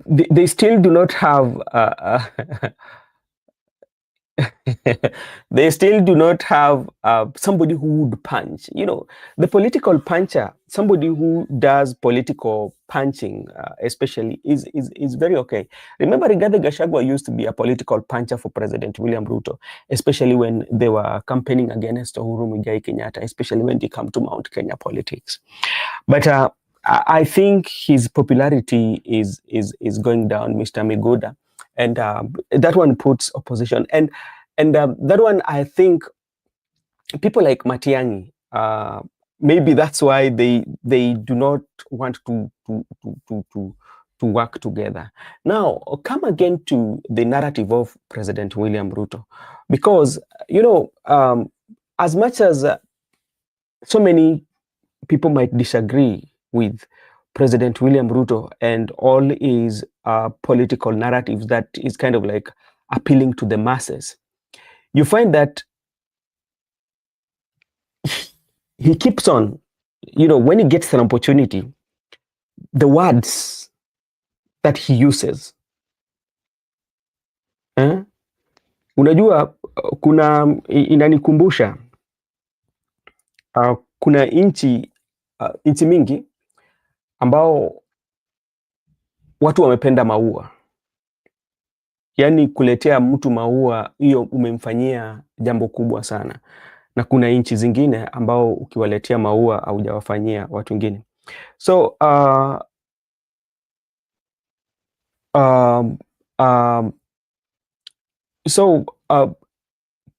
They still do not have they still do not have somebody who would punch. The political puncher, somebody who does political punching, especially, is very okay. Remember, Rigathi Gachagua used to be a political puncher for President William Ruto, especially when they were campaigning against Uhuru Muigai Kenyatta, especially when they come to Mount Kenya politics. But I think his popularity is going down, Mr. Miguda, and that one puts opposition, and that one, I think people like Matiang'i, maybe that's why they do not want to work together. Now, come again to the narrative of President William Ruto, because as much as so many people might disagree with President William Ruto and all his political narratives that is kind of like appealing to the masses, you find that he keeps on, when he gets an opportunity, the words that he uses. Unajua, kuna inanikumbusha kuna nchi mingi ambao watu wamependa maua, yaani kuletea mtu maua, hiyo umemfanyia jambo kubwa sana, na kuna nchi zingine ambao ukiwaletea maua haujawafanyia watu wengine. So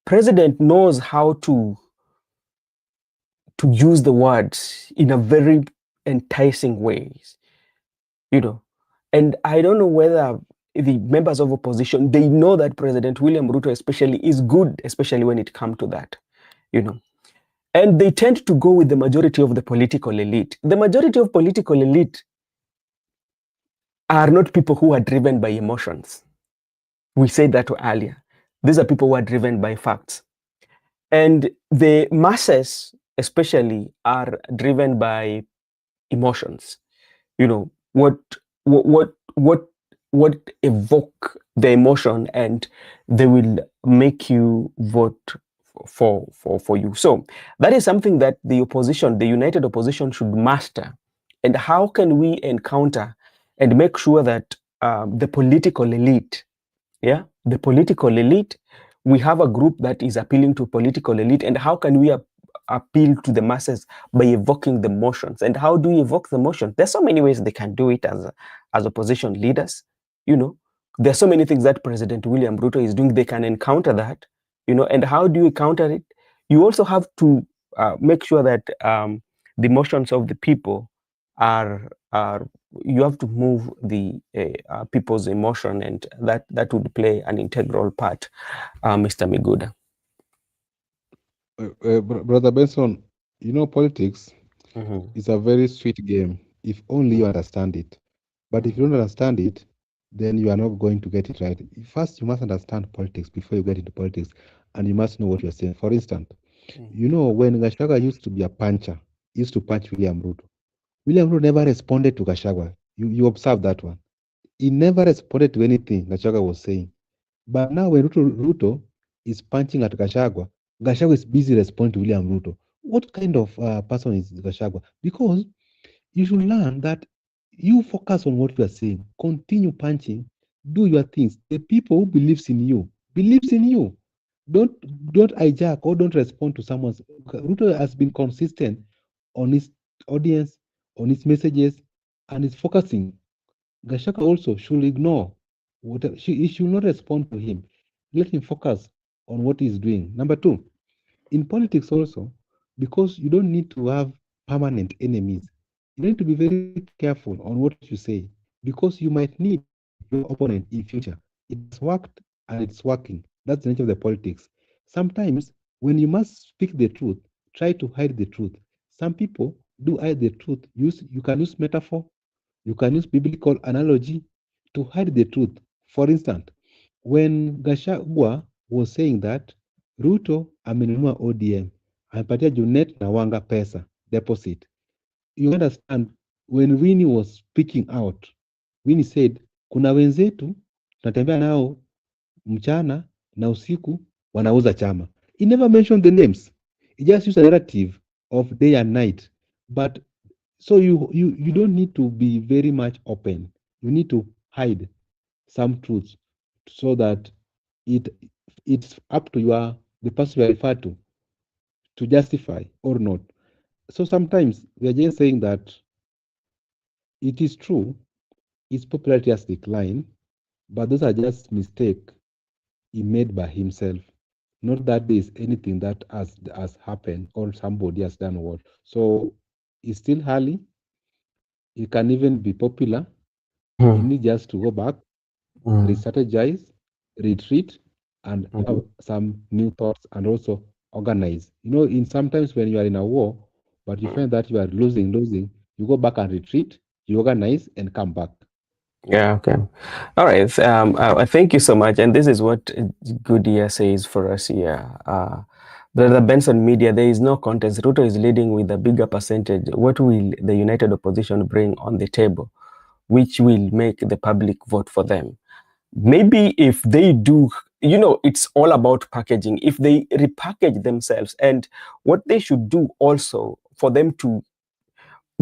president knows how to use the words in a very enticing ways, and I don't know whether the members of opposition, they know that President William Ruto especially is good, especially when it comes to that, and they tend to go with the majority of the political elite. The majority of political elite are not people who are driven by emotions. We said that earlier. These are people who are driven by facts. And the masses, especially, are driven by emotions. What evoke the emotion, and they will make you vote for you. So that is something that the opposition, the united opposition, should master. And how can we encounter and make sure that the political elite, we have a group that is appealing to political elite, and how can we appeal to the masses by evoking the motions? And how do we evoke the motion? There's so many ways they can do it as opposition leaders. There's so many things that President William Ruto is doing. They can encounter that, and how do you counter it? You also have to make sure that the motions of the people are you have to move the people's emotion, and that would play an integral part, Mr. Miguda. Brother Benson, politics is a very sweet game if only you understand it. But if you don't understand it, then you are not going to get it right. First, you must understand politics before you get into politics, and you must know what you're saying. For instance, when Gachagua used to be a puncher, he used to punch William Ruto. William Ruto never responded to Gachagua. You observe that one. He never responded to anything Gachagua was saying. But now when Ruto is punching at Gachagua, Gachagua is busy responding to William Ruto. What kind of person is Gachagua? Because you should learn that you focus on what you are saying. Continue punching. Do your things. The people who believes in you. Don't hijack or don't respond to someone's. Ruto has been consistent on his audience, on his messages, and is focusing. Gachagua also should ignore. He should not respond to him. Let him focus on what he's doing. Number two, in politics also, because you don't need to have permanent enemies. You need to be very careful on what you say, because you might need your opponent in future. It has worked and it's working. That's the nature of the politics. Sometimes when you must speak the truth, try to hide the truth. Some people do hide the truth. You can use metaphor, you can use biblical analogy to hide the truth. For instance, when Gachagua was saying that Ruto amenunua ODM, amepatia Junet na Wanga pesa deposit. You understand, when Winnie was speaking out, Winnie said, kuna wenzetu tunatembea nao mchana na usiku wanauza chama. He never mentioned the names. He just used a narrative of day and night. But so you don't need to be very much open. You need to hide some truths so that it it's up to the person you are referred to justify or not. So sometimes we are just saying that it is true, his popularity has declined, but those are just mistakes he made by himself. Not that there is anything that has happened or somebody has done what. So it's still early. He can even be popular. He Mhm. needs just to go back, Mhm. re-strategize, retreat, and have Mhm. some new thoughts and also organize. You know, in sometimes when you are in a war, but you find that you are losing, you go back and retreat, you organize and come back. Yeah, okay. All right. Thank you so much. And this is what Goodyear says for us here. The Benson media, there is no contest. Ruto is leading with a bigger percentage. What will the united opposition bring on the table, which will make the public vote for them? Maybe if they do, it's all about packaging. If they repackage themselves, and what they should do also for them to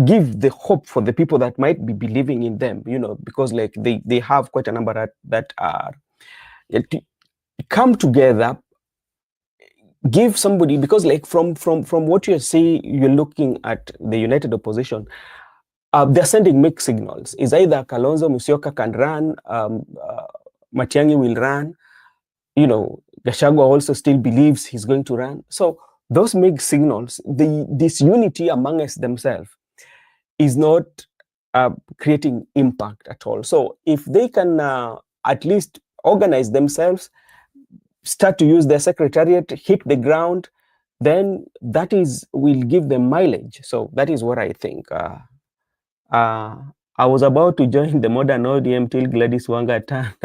give the hope for the people that might be believing in them, because like they have quite a number that are come together, give somebody, because like from what you're saying, you're looking at the united opposition. They're sending mixed signals. Is either Kalonzo Musyoka can run, Matiang'i will run, Gachagua also still believes he's going to run. So those mixed signals, this unity amongst themselves is not creating impact at all. So if they can at least organize themselves, start to use their secretariat, hit the ground, then that will give them mileage. So that is what I think. Uh, I was about to join the modern ODM till Gladys Wanga turned.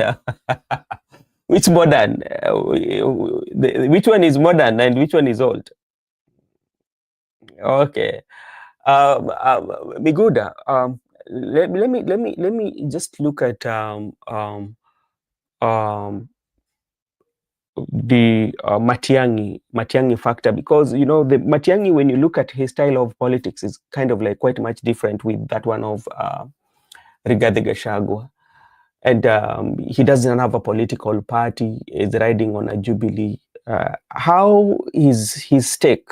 Which modern? Which one is modern and which one is old? Okay. Miguda, let me just look at the Matiang'i factor, because the Matiang'i, when you look at his style of politics, is kind of like quite much different with that one of Rigathi Gachagua, and he doesn't have a political party. Is riding on a jubilee. How is his stake?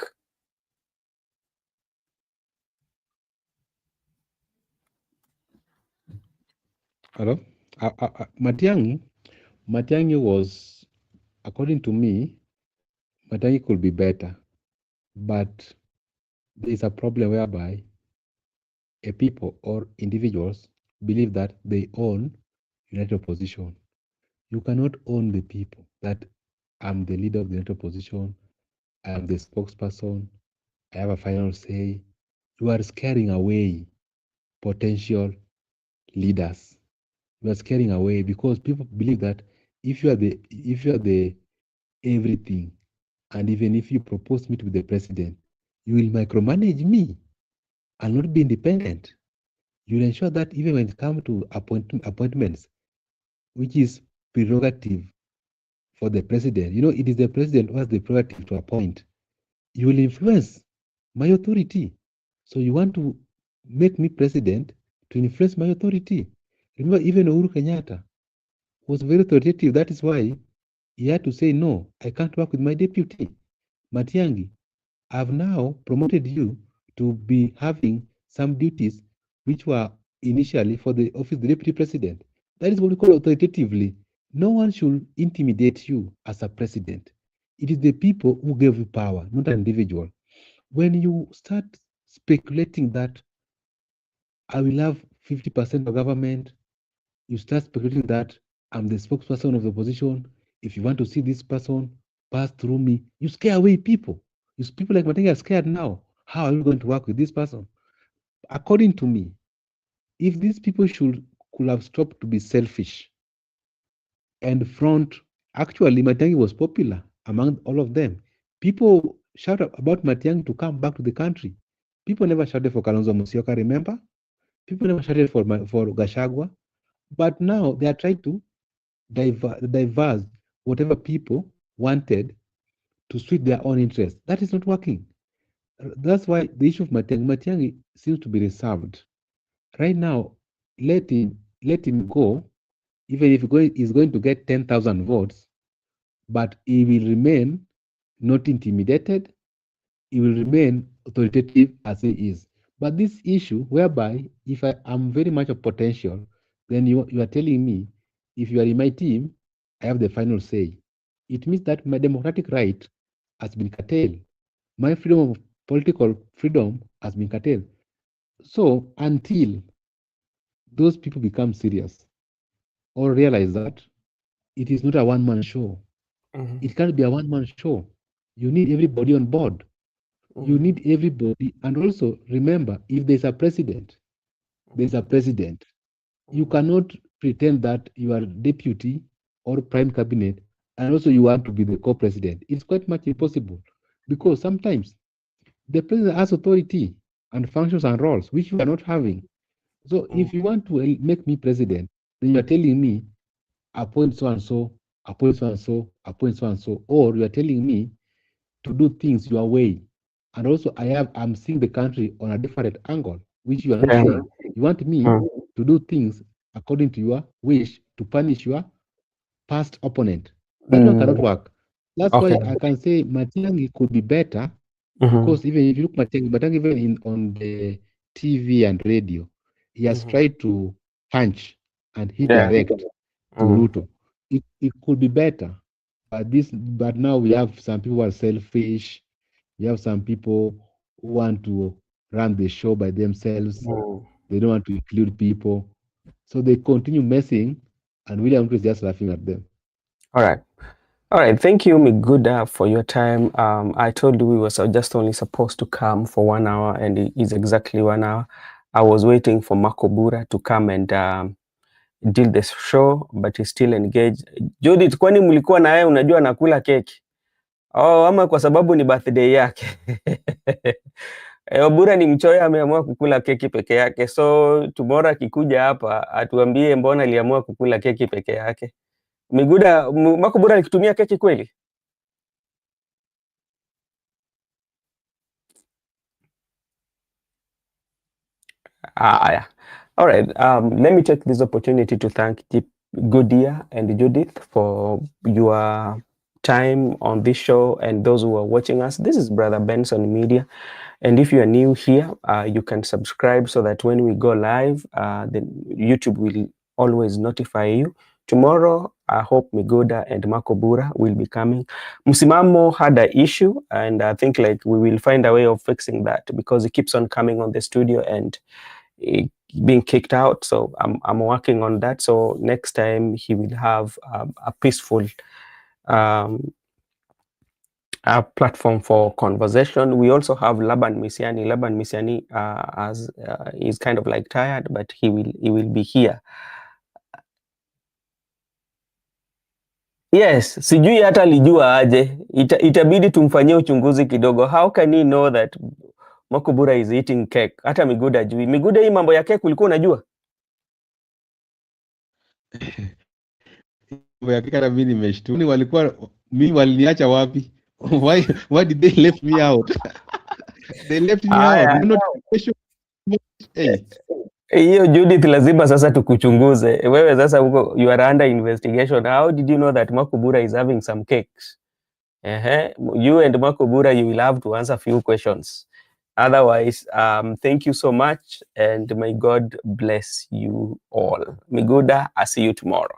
Hello? Matiang'i was, according to me, Matiang'i could be better. But there is a problem whereby a people or individuals believe that they own united opposition. You cannot own the people that I'm the leader of the united opposition, I am the spokesperson, I have a final say. You are scaring away potential leaders. You are scaring away because people believe that if you are the everything, and even if you propose me to be the president, you will micromanage me and not be independent. You will ensure that even when it comes to appointments, which is prerogative for the president, it is the president who has the prerogative to appoint. You will influence my authority. So you want to make me president to influence my authority. Remember, even Uhuru Kenyatta was very authoritative. That is why he had to say, no, I can't work with my deputy. Matiang'i, I've now promoted you to be having some duties which were initially for the office of the deputy president. That is what we call authoritatively. No one should intimidate you as a president. It is the people who gave you power, not an individual. When you start speculating that I will have 50% of government, you start speculating that I'm the spokesperson of the opposition. If you want to see this person pass through me, you scare away people. People like Matenga are scared now. How are we going to work with this person? According to me, if these people could have stopped to be selfish and front, actually Matiang'i was popular among all of them. People shout about Matiang'i to come back to the country. People never shouted for Kalonzo Musyoka, remember? People never shouted for Gachagua. But now they are trying to diverse whatever people wanted to suit their own interests. That is not working. That's why the issue of Matiang'i seems to be reserved. Right now, let him go, even if he's going to get 10,000 votes, but he will remain not intimidated, he will remain authoritative as he is. But this issue, whereby if I am very much of potential, then you are telling me, if you are in my team, I have the final say. It means that my democratic right has been curtailed. My freedom of political freedom has been curtailed. So until those people become serious or realize that it is not a one-man show, it can't be a one-man show. You need everybody on board. You need everybody. And also remember, if there's a president, there's a president. You cannot pretend that you are deputy or prime cabinet and also you want to be the co-president. It's quite much impossible because sometimes the president has authority and functions and roles which you are not having. So if you want to make me president, then you are telling me appoint so and so, appoint so and so, appoint so and so, or you are telling me to do things your way. And also I'm seeing the country on a different angle, which you are not seeing. You want me to do things according to your wish to punish your past opponent. That one cannot work. That's Okay. why I can say Matiang'i could be better because even if you look Matiang'i even on the TV and radio, he has tried to punch and hit direct to Ruto. It could be better. But now we have some people who are selfish. We have some people who want to run the show by themselves. They don't want to include people. So they continue messing, and William Ruto is just laughing at them. All right. All right. Thank you, Miguda, for your time. I told you we were just only supposed to come for 1 hour, and it is exactly 1 hour. I was waiting for Makobura to come and deal the show, but he's still engaged. Judith, kwani mlikuwa na yeye unajua nakula keki? Oh, ama kwa sababu ni birthday yake. Obura ni mchoyo, ameamua kukula keki peke yake. So tomorrow akikuja hapa atuambie mbona aliamua kukula keki peke yake. Miguda, Makobura alikitumia keki kweli? Yeah. All right. Let me take this opportunity to thank Goodia and Judith for your time on this show and those who are watching us. This is Brother Benson Media. And if you are new here, you can subscribe so that when we go live, then YouTube will always notify you. Tomorrow, I hope Migoda and Makobura will be coming. Msimamo had an issue, and I think like we will find a way of fixing that because he keeps on coming on the studio and being kicked out. So I'm working on that. So next time he will have a peaceful a platform for conversation. We also have Laban Misiani. Laban Misiani is kind of like tired, but he will be here. Yes, sijui hata alijua aje. Itabidi tumfanyie uchunguzi kidogo. How can he know that Makobura is eating cake? Hata Miguda ajui. Miguda, hii mambo ya cake ulikuwa unajua? Mimi nimeshtuka. Mimi waliniacha wapi? Why did they left me out? They left me out. Not hey. Hiyo Judith lazima sasa tukuchunguze. Wewe sasa huko you are under investigation. How did you know that Makobura is having some cakes? You and Makobura, you will have to answer a few questions. Otherwise, thank you so much and may God bless you all. Miguda, I'll see you tomorrow.